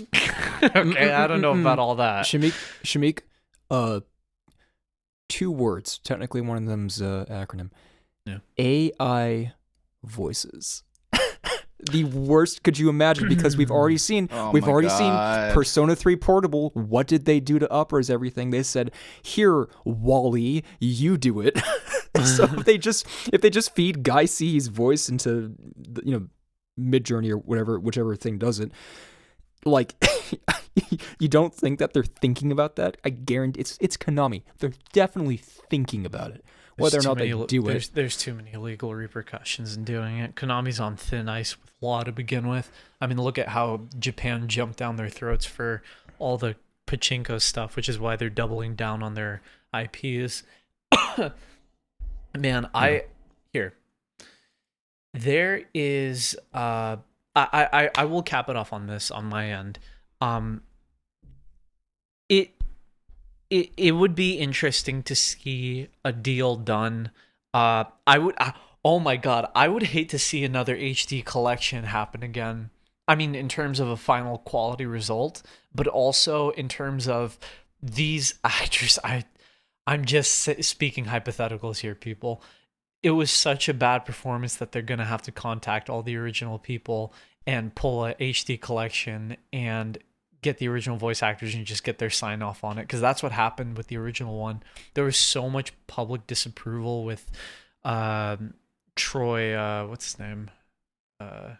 Okay, I don't know about all that. Shamik, 2 words. Technically, one of them's acronym. Yeah. AI voices. The worst. Could you imagine? Because we've already seen Persona 3 Portable. What did they do to uppers everything? They said, "Here, Wally, you do it." So if they just feed Guy C's voice into Mid-Journey or whichever thing does it, like you don't think that they're thinking about that? I guarantee it's Konami. They're definitely thinking about it. Whether or not they do it. There's too many legal repercussions in doing it. Konami's on thin ice with law to begin with. I mean, look at how Japan jumped down their throats for all the pachinko stuff, which is why they're doubling down on their IPs. Man, there is I will cap it off on this on my end. It would be interesting to see a deal done. Oh my god, I would hate to see another HD collection happen again. I mean, in terms of a final quality result, but also in terms of these actors. I'm just speaking hypotheticals here, people. It was such a bad performance that they're gonna have to contact all the original people and pull a HD collection and get the original voice actors and just get their sign off on it, because that's what happened with the original one. There was so much public disapproval with Troy, what's his name? Not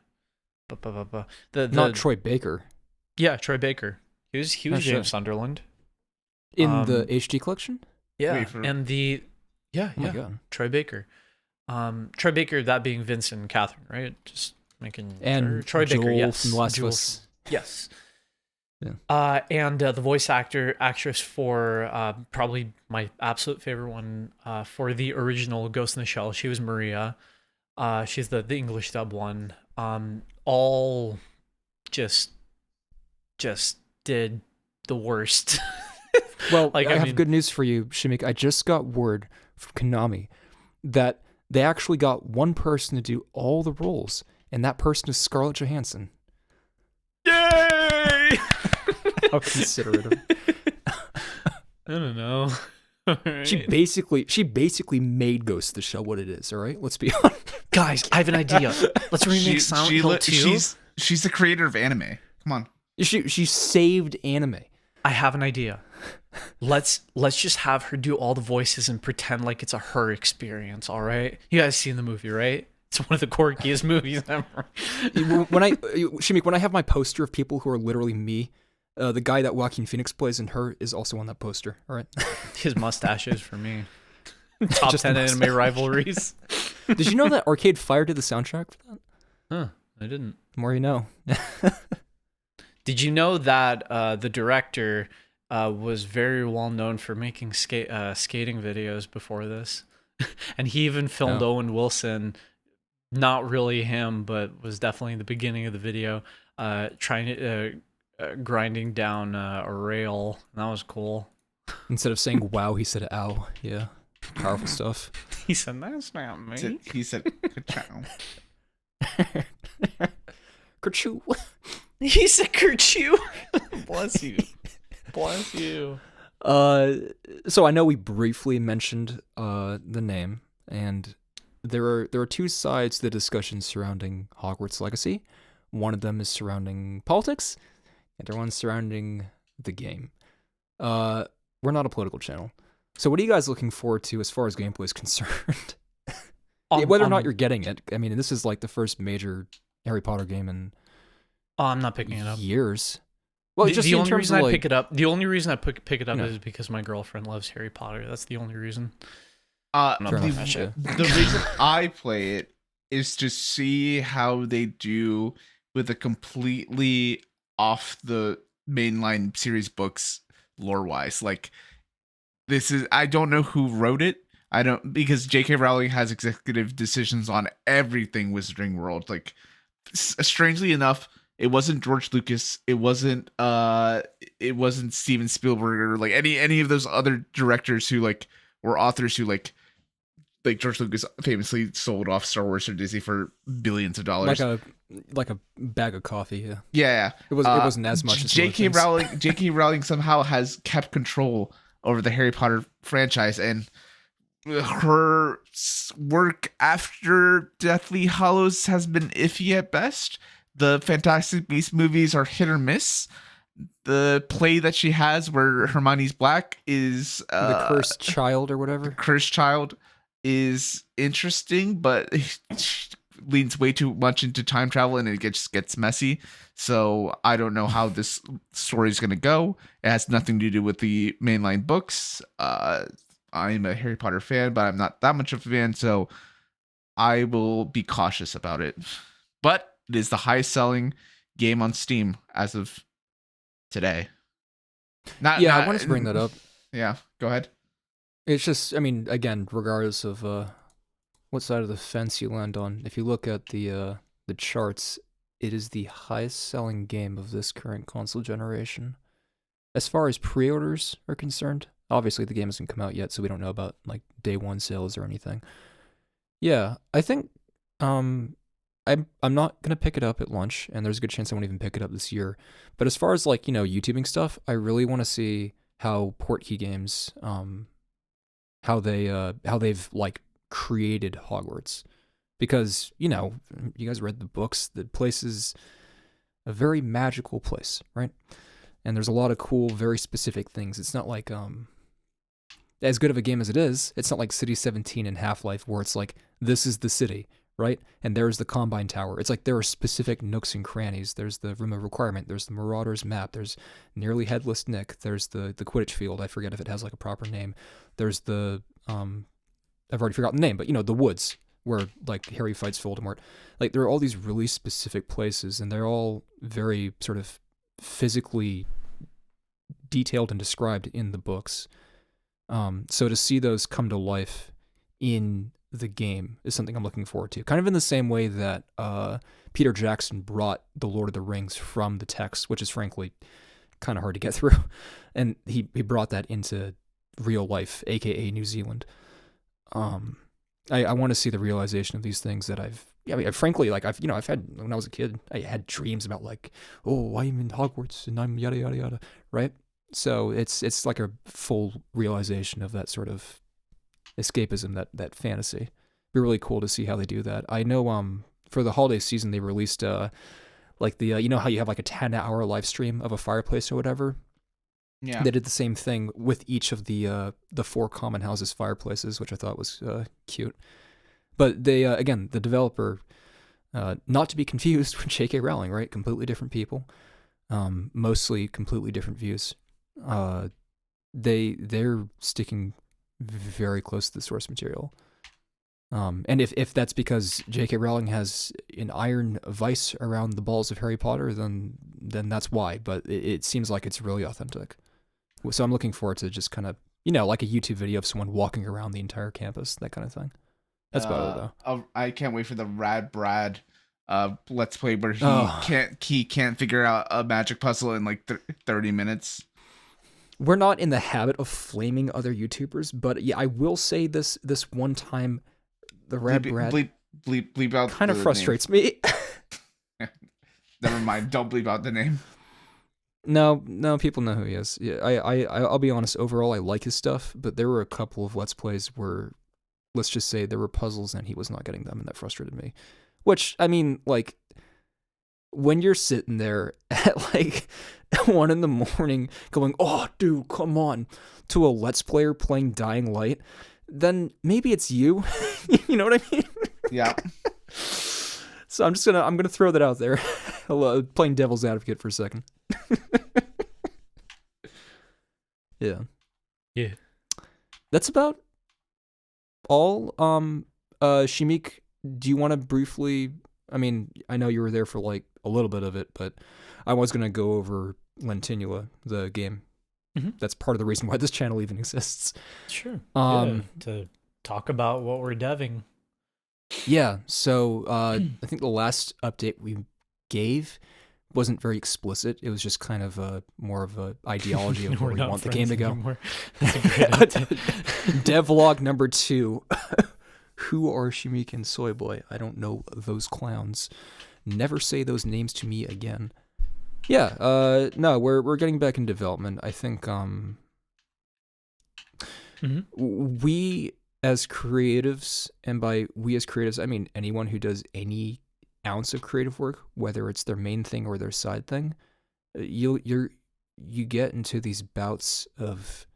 Troy Baker. Yeah, Troy Baker. He was James Sunderland in the HD collection. Yeah, and the Oh my God. Troy Baker. Troy Baker, that being Vincent and Catherine, right? Just making and Troy Joel Baker, yes, from The Last of Us. Yes. Yeah. And the voice actress for probably my absolute favorite one for the original Ghost in the Shell, she was Maria. She's the English dub one. All just did the worst. Well, I have good news for you, Shimik. I just got word from Konami that they actually got one person to do all the roles, and that person is Scarlett Johansson. Yay! How considerate of I don't know. She basically made Ghost of the Shell what it is. All right, let's be honest. Guys, I have an idea. Let's remake Silent Hill 2. She's the creator of anime. Come on. She saved anime. I have an idea. Let's just have her do all the voices and pretend like it's a her experience. All right, you guys seen the movie, right? It's one of the quirkiest movies ever. When I have my poster of people who are literally me, the guy that Joaquin Phoenix plays in her is also on that poster. All right. His mustache is for me. Top 10 anime rivalries. Did you know that Arcade Fire did the soundtrack for that? Huh, I didn't. The more you know. Did you know that the director was very well known for making skating videos before this? And he even filmed Owen Wilson, not really him, but was definitely the beginning of the video, trying to grinding down a rail. That was cool. Instead of saying wow, he said ow. Yeah. Powerful stuff. He said, that's not me. He said, ka-chow. Kerchoo. He said, kerchoo. Bless you. Bless you. So I know we briefly mentioned the name, and there are two sides to the discussion surrounding Hogwarts Legacy. One of them is surrounding politics, and the other one's surrounding the game. We're not a political channel. So what are you guys looking forward to as far as gameplay is concerned? Whether or not you're getting it. I mean, this is like the first major Harry Potter game in I'm not picking it up. Years. Well, the only reason I pick it up, pick it up is because my girlfriend loves Harry Potter. That's the only reason. The reason I play it is to see how they do with a completely off the mainline series books lore wise. Like, I don't know who wrote it. Because J.K. Rowling has executive decisions on everything Wizarding World. Like, strangely enough, it wasn't George Lucas. It wasn't Steven Spielberg or like any of those other directors who like were authors who like George Lucas famously sold off Star Wars or Disney for billions of dollars. Like a bag of coffee. Yeah. Yeah. It wasn't as much as J.K. Rowling. J.K. Rowling somehow has kept control over the Harry Potter franchise, and her work after Deathly Hallows has been iffy at best. The Fantastic Beasts movies are hit or miss. The play that she has where Hermione's black is the Cursed Child or whatever. The Cursed Child is interesting, but leans way too much into time travel and it gets messy. So I don't know how this story is going to go. It has nothing to do with the mainline books. I'm a Harry Potter fan, but I'm not that much of a fan, so I will be cautious about it. But it is the highest selling game on Steam as of today. I wanted to bring that up. Yeah, go ahead. It's just, I mean, again, regardless of what side of the fence you land on, if you look at the charts, it is the highest selling game of this current console generation. As far as pre-orders are concerned, obviously the game hasn't come out yet, so we don't know about like day one sales or anything. Yeah, I think I'm not gonna pick it up at launch, and there's a good chance I won't even pick it up this year. But as far as like, you know, YouTubing stuff, I really want to see how Portkey Games, how they've like created Hogwarts, because you know, you guys read the books. The place is a very magical place, right? And there's a lot of cool, very specific things. It's not like as good of a game as it is, it's not like City 17 and Half-Life where it's like, this is the city, right? And there's the Combine Tower. It's like there are specific nooks and crannies. There's the Room of Requirement. There's the Marauders map. There's Nearly Headless Nick. There's the Quidditch field. I forget if it has like a proper name. There's the, I've already forgotten the name, but you know, the woods where like Harry fights Voldemort. Like there are all these really specific places, and they're all very sort of physically detailed and described in the books. So to see those come to life in the game is something I'm looking forward to. Kind of in the same way that Peter Jackson brought The Lord of the Rings from the text, which is frankly kind of hard to get through. And he brought that into real life, aka New Zealand. I want to see the realization of these things that I've had when I was a kid. I had dreams about like, oh, I'm in Hogwarts and I'm yada yada yada, right? So it's like a full realization of that sort of escapism, that fantasy. It'd be really cool to see how they do that. I know for the holiday season they released like the you know how you have like a 10-hour live stream of a fireplace or whatever. Yeah. They did the same thing with each of the 4 common houses fireplaces, which I thought was cute. But they again, the developer, not to be confused with J.K. Rowling, right? Completely different people, mostly completely different views. They're sticking very close to the source material. And if that's because J.K. Rowling has an iron vice around the balls of Harry Potter, then that's why. But it seems like it's really authentic. So I'm looking forward to just kind of, like a YouTube video of someone walking around the entire campus, that kind of thing. That's about it, though. I can't wait for the Rad Brad Let's Play where he can't figure out a magic puzzle in like 30 minutes. We're not in the habit of flaming other YouTubers, but yeah, I will say this one time, the Rad Brad bleep out kind of frustrates me. Never mind, don't bleep out the name. No, people know who he is. Yeah, I'll be honest. Overall, I like his stuff, but there were a couple of Let's Plays where, let's just say, there were puzzles and he was not getting them, and that frustrated me. Which, I mean, like, when you're sitting there at like 1 a.m. going, "Oh, dude, come on," to a Let's Player playing Dying Light, then maybe it's you. You know what I mean? Yeah. So I'm gonna throw that out there. Playing devil's advocate for a second. Yeah. That's about all. Shimik, do you want to briefly? I mean, I know you were there for like a little bit of it, but I was gonna go over Lentinula, the game. Mm-hmm. That's part of the reason why this channel even exists. Sure. To talk about what we're deving. Yeah. So I think the last update we gave wasn't very explicit. It was just kind of more of a ideology of where we want the game to go. That's a great update. Devlog number 2. Who are Shimik and Soy Boy? I don't know those clowns. Never say those names to me again. Yeah, no, we're getting back in development. I think we as creatives, and by we as creatives, I mean anyone who does any ounce of creative work, whether it's their main thing or their side thing, you get into these bouts of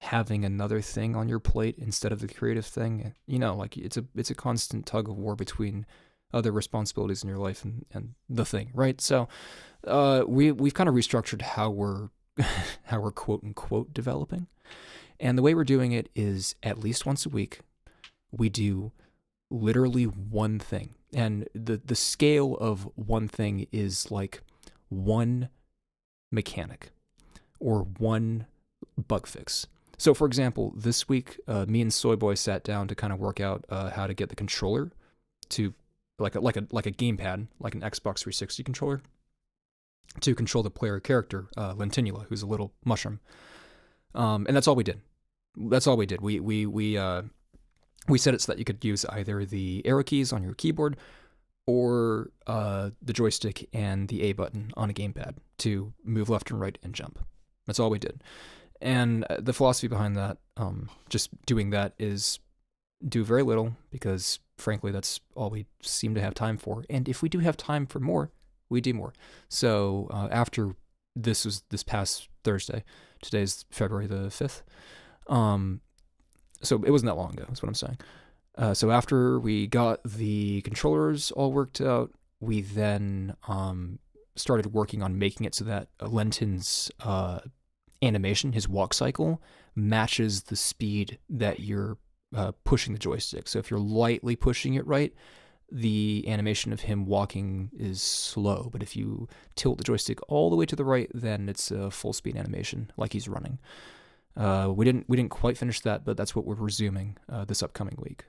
having another thing on your plate instead of the creative thing. Like it's a constant tug of war between other responsibilities in your life and the thing, right? So we've kind of restructured how we're quote unquote developing. And the way we're doing it is at least once a week, we do literally one thing. And the scale of one thing is like one mechanic or one bug fix. So for example, this week, me and Soy Boy sat down to kind of work out how to get the controller to like a gamepad, like an Xbox 360 controller, to control the player character, Lentinula, who's a little mushroom. And that's all we did. We set it so that you could use either the arrow keys on your keyboard or the joystick and the A button on a gamepad to move left and right and jump. That's all we did. And the philosophy behind that, just doing that, is do very little, because frankly that's all we seem to have time for. And if we do have time for more, we do more. So after this past Thursday, today's February the 5th. So it wasn't that long ago, is what I'm saying. So after we got the controllers all worked out, we then started working on making it so that Lentin's animation, his walk cycle, matches the speed that you're pushing the joystick. So if you're lightly pushing it right, the animation of him walking is slow. But if you tilt the joystick all the way to the right, then it's a full speed animation, like he's running. We didn't quite finish that, but that's what we're resuming this upcoming week.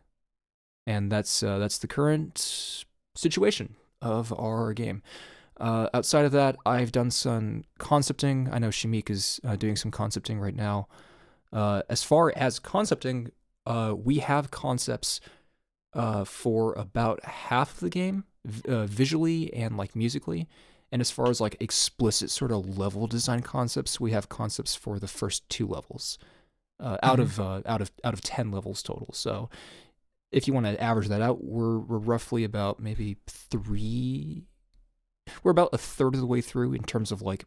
And that's the current situation of our game. Outside of that, I've done some concepting. I know Shimik is doing some concepting right now. As far as concepting, we have concepts for about half of the game, visually and like musically, And as far as like explicit sort of level design concepts, we have concepts for the first 2 levels out of 10 levels total. So if you want to average that out, we're roughly about maybe 3. We're about a third of the way through in terms of like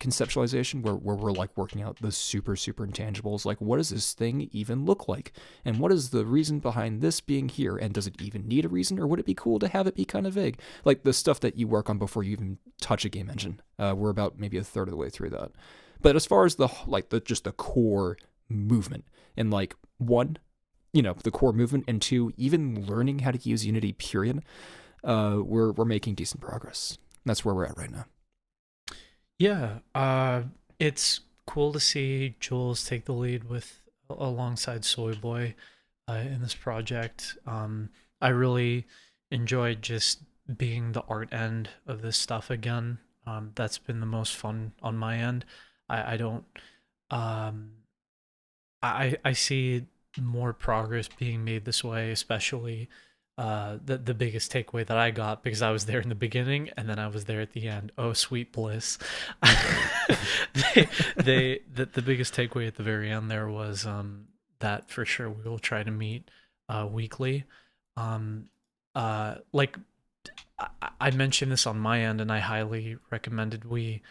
conceptualization, where we're like working out the super intangibles, like what does this thing even look like, and what is the reason behind this being here, and does it even need a reason, or would it be cool to have it be kind of vague, like the stuff that you work on before you even touch a game engine. We're about maybe a third of the way through that. But as far as the core movement, and like 1, the core movement, and 2, even learning how to use Unity period, we're making decent progress. That's where we're at right now. Yeah, it's cool to see Jules take the lead alongside Soyboy in this project. I really enjoyed just being the art end of this stuff again. That's been the most fun on my end. I don't. I see more progress being made this way, especially the biggest takeaway that I got, because I was there in the beginning and then I was there at the end. Oh, sweet bliss. The biggest takeaway at the very end there was that for sure we will try to meet weekly. Like I mentioned this on my end, and I highly recommended we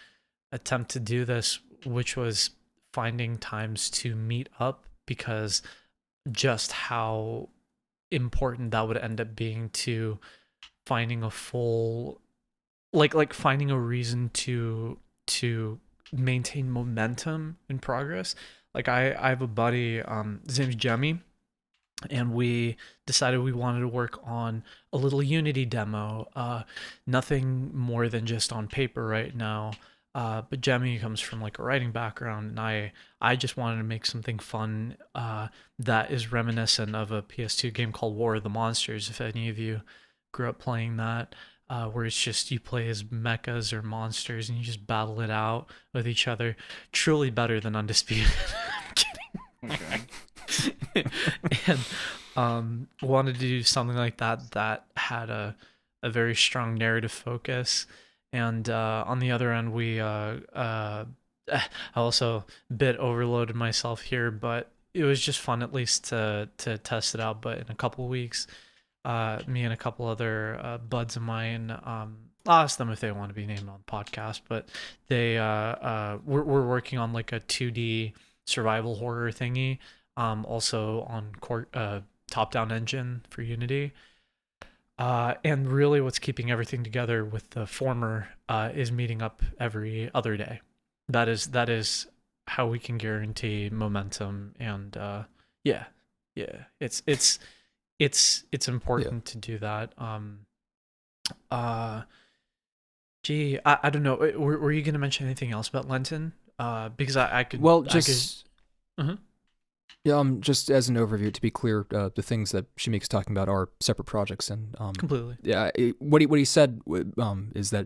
attempt to do this, which was finding times to meet up, because just how important that would end up being to finding a full, like finding a reason to maintain momentum and progress. Like I have a buddy, his name's Jemmy, and we decided we wanted to work on a little Unity demo. Nothing more than just on paper right now. But Jemmy comes from like a writing background, and I just wanted to make something fun that is reminiscent of a PS2 game called War of the Monsters, if any of you grew up playing that, where it's just you play as mechas or monsters and you just battle it out with each other. Truly better than Undisputed. I'm kidding. Okay. And wanted to do something like that had a very strong narrative focus. And on the other end, I also bit overloaded myself here, but it was just fun at least to test it out. But in a couple of weeks, me and a couple other buds of mine, I'll ask them if they want to be named on the podcast, but we're working on like a 2D survival horror thingy, also on top-down engine for Unity. And really what's keeping everything together with the former is meeting up every other day. That is how we can guarantee momentum. And it's important to do that. I don't know. Were you going to mention anything else about Lenton? Because I could. Well, just. Yeah, just as an overview, to be clear, the things that Shimika's talking about are separate projects, and completely. Yeah, what he said is that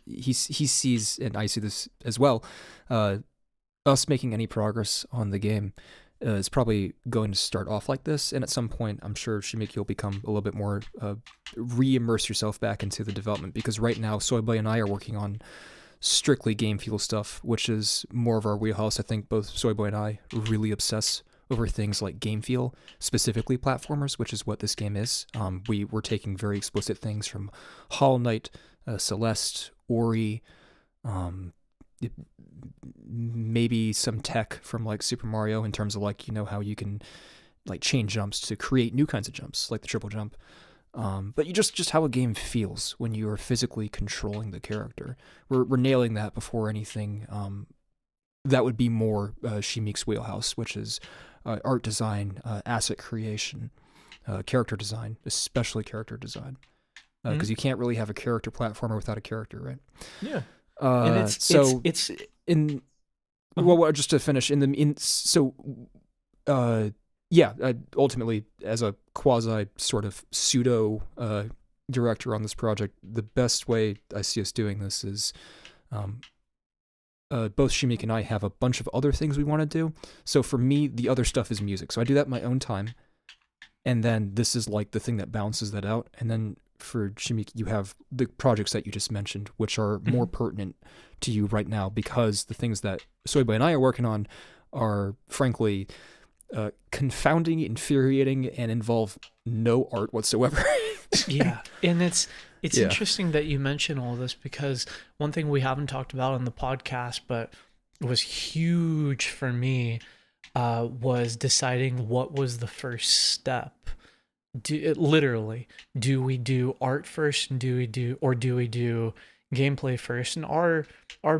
he sees, and I see this as well, us making any progress on the game is probably going to start off like this, and at some point, I'm sure Shimika will become a little bit more re-immerse yourself back into the development, because right now, Soyboy and I are working on strictly game feel stuff, which is more of our wheelhouse. I think both Soyboy and I really obsess over things like game feel, specifically platformers, which is what this game is. We're taking very explicit things from Hollow Knight, Celeste, Ori, maybe some tech from like Super Mario in terms of like, how you can like chain jumps to create new kinds of jumps, like the triple jump. But you just how a game feels when you are physically controlling the character. We're nailing that before anything. That would be more Shimika's wheelhouse, which is art design, asset creation, character design, especially character design, because you can't really have a character platformer without a character, right? Yeah. And well, just to finish ultimately, as a quasi sort of pseudo director on this project, the best way I see us doing this is both Shimika and I have a bunch of other things we want to do. So for me, the other stuff is music. So I do that in my own time. And then this is like the thing that balances that out. And then for Shimiki, you have the projects that you just mentioned, which are more pertinent to you right now, because the things that Soyboy and I are working on are frankly confounding, infuriating, and involve no art whatsoever. Yeah, and it's Yeah. interesting that you mention all this, because one thing we haven't talked about on the podcast, but was huge for me, was deciding what was the first step. Literally, do we do art first, and do we do gameplay first? And our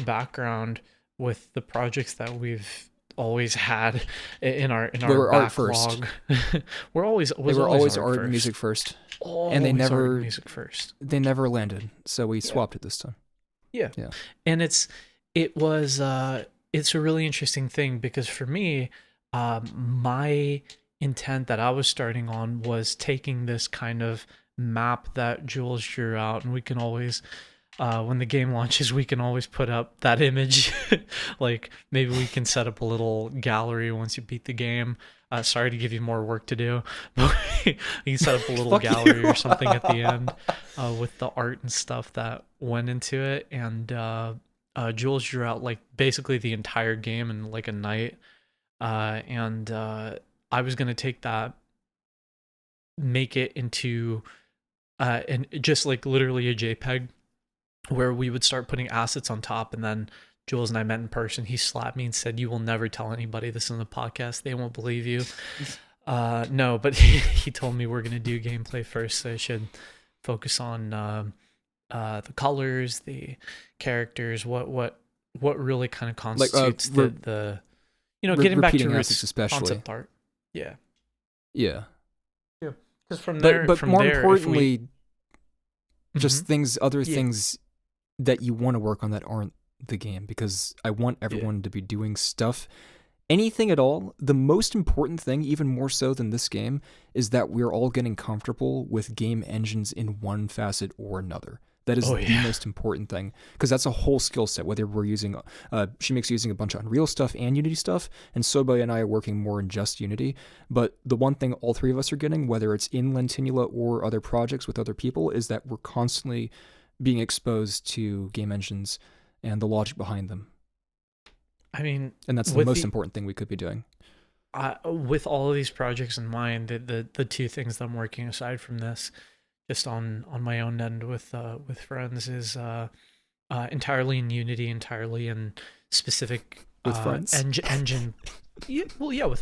background with the projects that we've always had in our were art backlog, first. we're always They were always art first. and music first, Always and art and music first. they never landed. So we swapped it this time. Yeah. Yeah. And it's a really interesting thing, because for me, my intent that I was starting on was taking this kind of map that Jules drew out, and we can always, when the game launches, we can always put up that image. Like, maybe we can set up a little gallery once you beat the game. Sorry to give you more work to do, but you can set up a little gallery or something at the end with the art and stuff that went into it. And Jules drew out like basically the entire game in like a night. And I was going to take that, make it into and just like literally a JPEG, where we would start putting assets on top. And then Jules and I met in person. He slapped me and said, "You will never tell anybody this in the podcast. They won't believe you." No, but he told me we're going to do gameplay first, so I should focus on the colors, the characters, what really kind of constitutes the getting back to roots, especially concept art. Yeah. Because from there, but more importantly, just Mm-hmm. other things that you want to work on that aren't the game, because I want everyone to be doing stuff, anything at all. The most important thing, even more so than this game, is that we're all getting comfortable with game engines in one facet or another. That is the most important thing, because that's a whole skill set. Whether we're using, Shimik's using a bunch of Unreal stuff and Unity stuff, and Soboy and I are working more in just Unity. But the one thing all three of us are getting, whether it's in Lentinula or other projects with other people, is that we're constantly being exposed to game engines and the logic behind them. I mean, and that's the most important thing we could be doing. With all of these projects in mind, the two things that I'm working aside from this, just on my own end with friends, is entirely in Unity, entirely in specific with friends engine. Yeah, well, yeah, with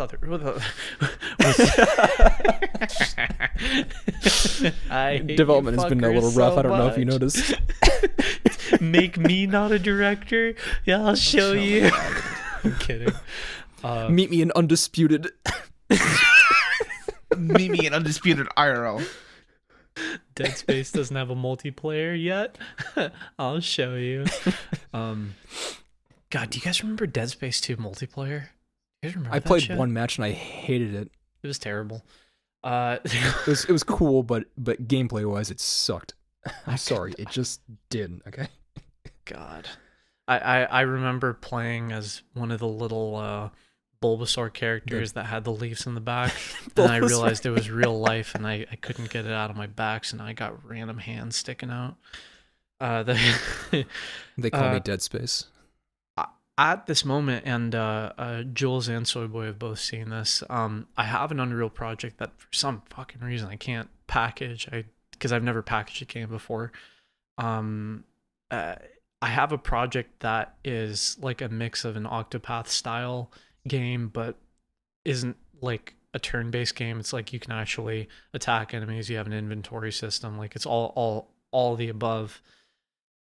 development has been a little rough. I don't know if you noticed. Make me not a director. Yeah, I'll show you. I'm kidding. Meet me in Undisputed. Meet me in Undisputed IRL. Dead Space doesn't have a multiplayer yet. I'll show you. God, do you guys remember Dead Space 2 multiplayer? You guys remember I played shit? one match and I hated it. It was terrible. It was cool, but gameplay wise, it sucked. I'm sorry, it just didn't. Okay. God, I remember playing as one of the little Bulbasaur characters that had the leaves in the back, and I realized it was real life, and I couldn't get it out of my back, so now I got random hands sticking out. They call me Dead Space. At this moment, and Jules and Soyboy have both seen this, I have an Unreal project that for some fucking reason I can't package, because I've never packaged a game before. I have a project that is like a mix of an Octopath style game, but isn't like a turn-based game. It's like you can actually attack enemies. You have an inventory system. Like it's all the above.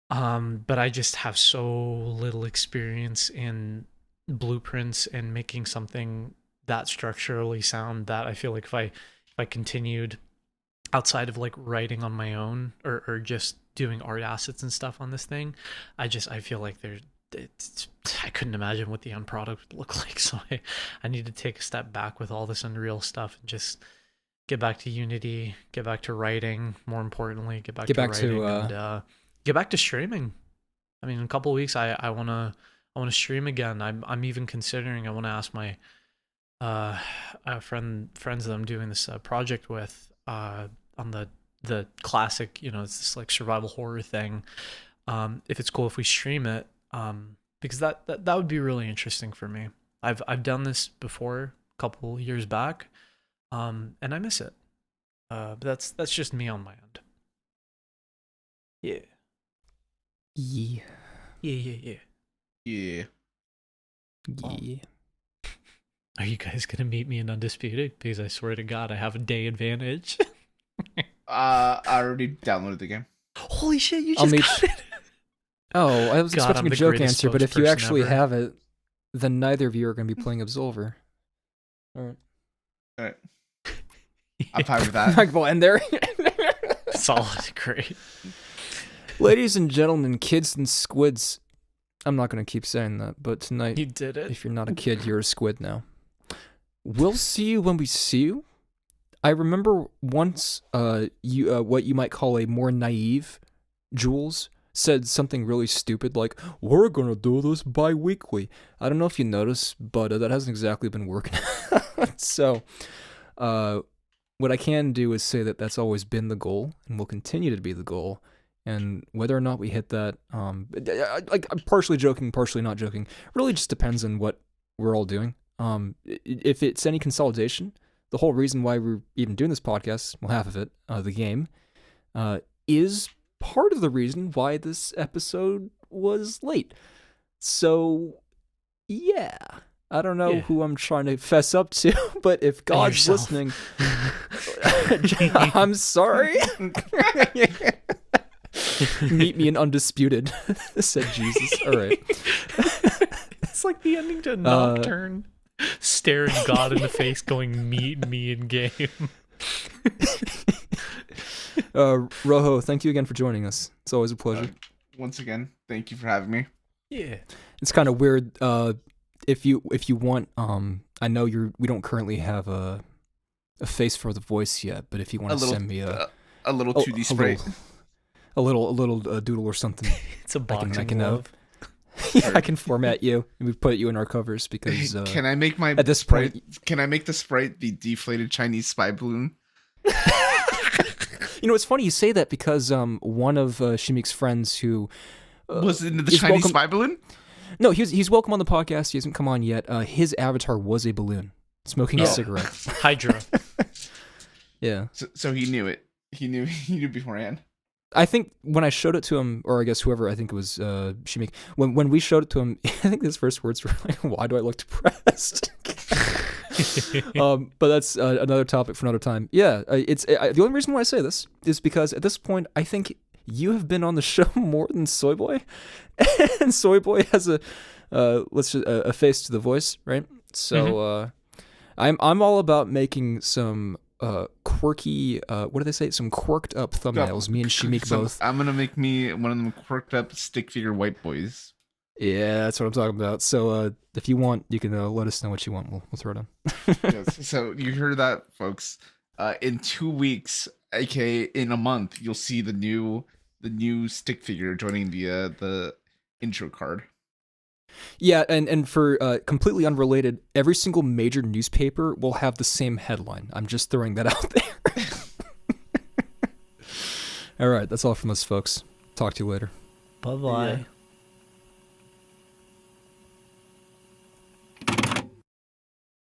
But I just have so little experience in blueprints and making something that structurally sound that I feel like if I continued outside of like writing on my own or just doing art assets and stuff on this thing, I feel like I couldn't imagine what the end product would look like. So I need to take a step back with all this Unreal stuff and just get back to Unity, get back to writing. More importantly, get back to streaming. I mean, in a couple of weeks, I want to stream again. I'm even considering. I want to ask my friends that I'm doing this project with on the the classic, it's this like survival horror thing. If it's cool if we stream it, because that would be really interesting for me. I've done this before a couple years back, and I miss it. But that's just me on my end. Yeah. Yeah. Yeah. Yeah. Yeah. Are you guys gonna meet me in Undisputed? Because I swear to God, I have a day advantage. I already downloaded the game. Holy shit! You just got it. Oh, I was God, expecting I'm a the joke greatest answer, but if you spokesperson actually ever. have it, then neither of you are going to be playing Absolver. All right. All right. I'm fine with that. We'll end there. Solid, great. Ladies and gentlemen, kids and squids. I'm not going to keep saying that, but tonight, You did it. if you're not a kid, you're a squid now. We'll see you when we see you. I remember once you what you might call a more naive Jules said something really stupid like, we're going to do this bi-weekly. I don't know if you noticed, but that hasn't exactly been working. So what I can do is say that that's always been the goal and will continue to be the goal. And whether or not we hit that, like I'm partially joking, partially not joking, really just depends on what we're all doing. If it's any consolidation, the whole reason why we're even doing this podcast, well, half of it, the game, is part of the reason why this episode was late. So, yeah. I don't know who I'm trying to fess up to, but if God's listening, I'm sorry. Meet me in Undisputed, said Jesus. All right. It's like the ending to Nocturne. Staring God in the face, going, meet me in game. Rojo, thank you again for joining us. It's always a pleasure. Once again, thank you for having me. Yeah. It's kind of weird. If you want, I know we don't currently have a face for the voice yet, but if you want to send me a little 2D spray, a little doodle or something, it's a boxing love. Yeah, I can format you and we put you in our covers because. Can I make my at this sprite? point? Can I make the sprite the deflated Chinese spy balloon? You know, it's funny you say that because one of Shimik's friends who was into the Chinese spy balloon. No, he's welcome on the podcast. He hasn't come on yet. His avatar was a balloon smoking a cigarette. Hydra. Yeah. So he knew it. He knew beforehand. I think when I showed it to him, or I guess whoever, I think it was Shimik, when we showed it to him, I think his first words were like, "Why do I look depressed?" But that's another topic for another time. Yeah, the only reason why I say this is because at this point, I think you have been on the show more than Soyboy, and Soyboy has a face to the voice, right? So I'm all about making some quirky, what do they say? Some quirked up thumbnails. Me and Shimik both. I'm gonna make me one of them quirked up stick figure white boys. Yeah, that's what I'm talking about. So if you want, you can let us know what you want. We'll throw it on. Yes. So you heard that, folks. In 2 weeks, aka in a month, you'll see the new stick figure joining the intro card. Yeah, and for completely unrelated, every single major newspaper will have the same headline. I'm just throwing that out there. All right, that's all from us, folks. Talk to you later. Bye-bye. Yeah.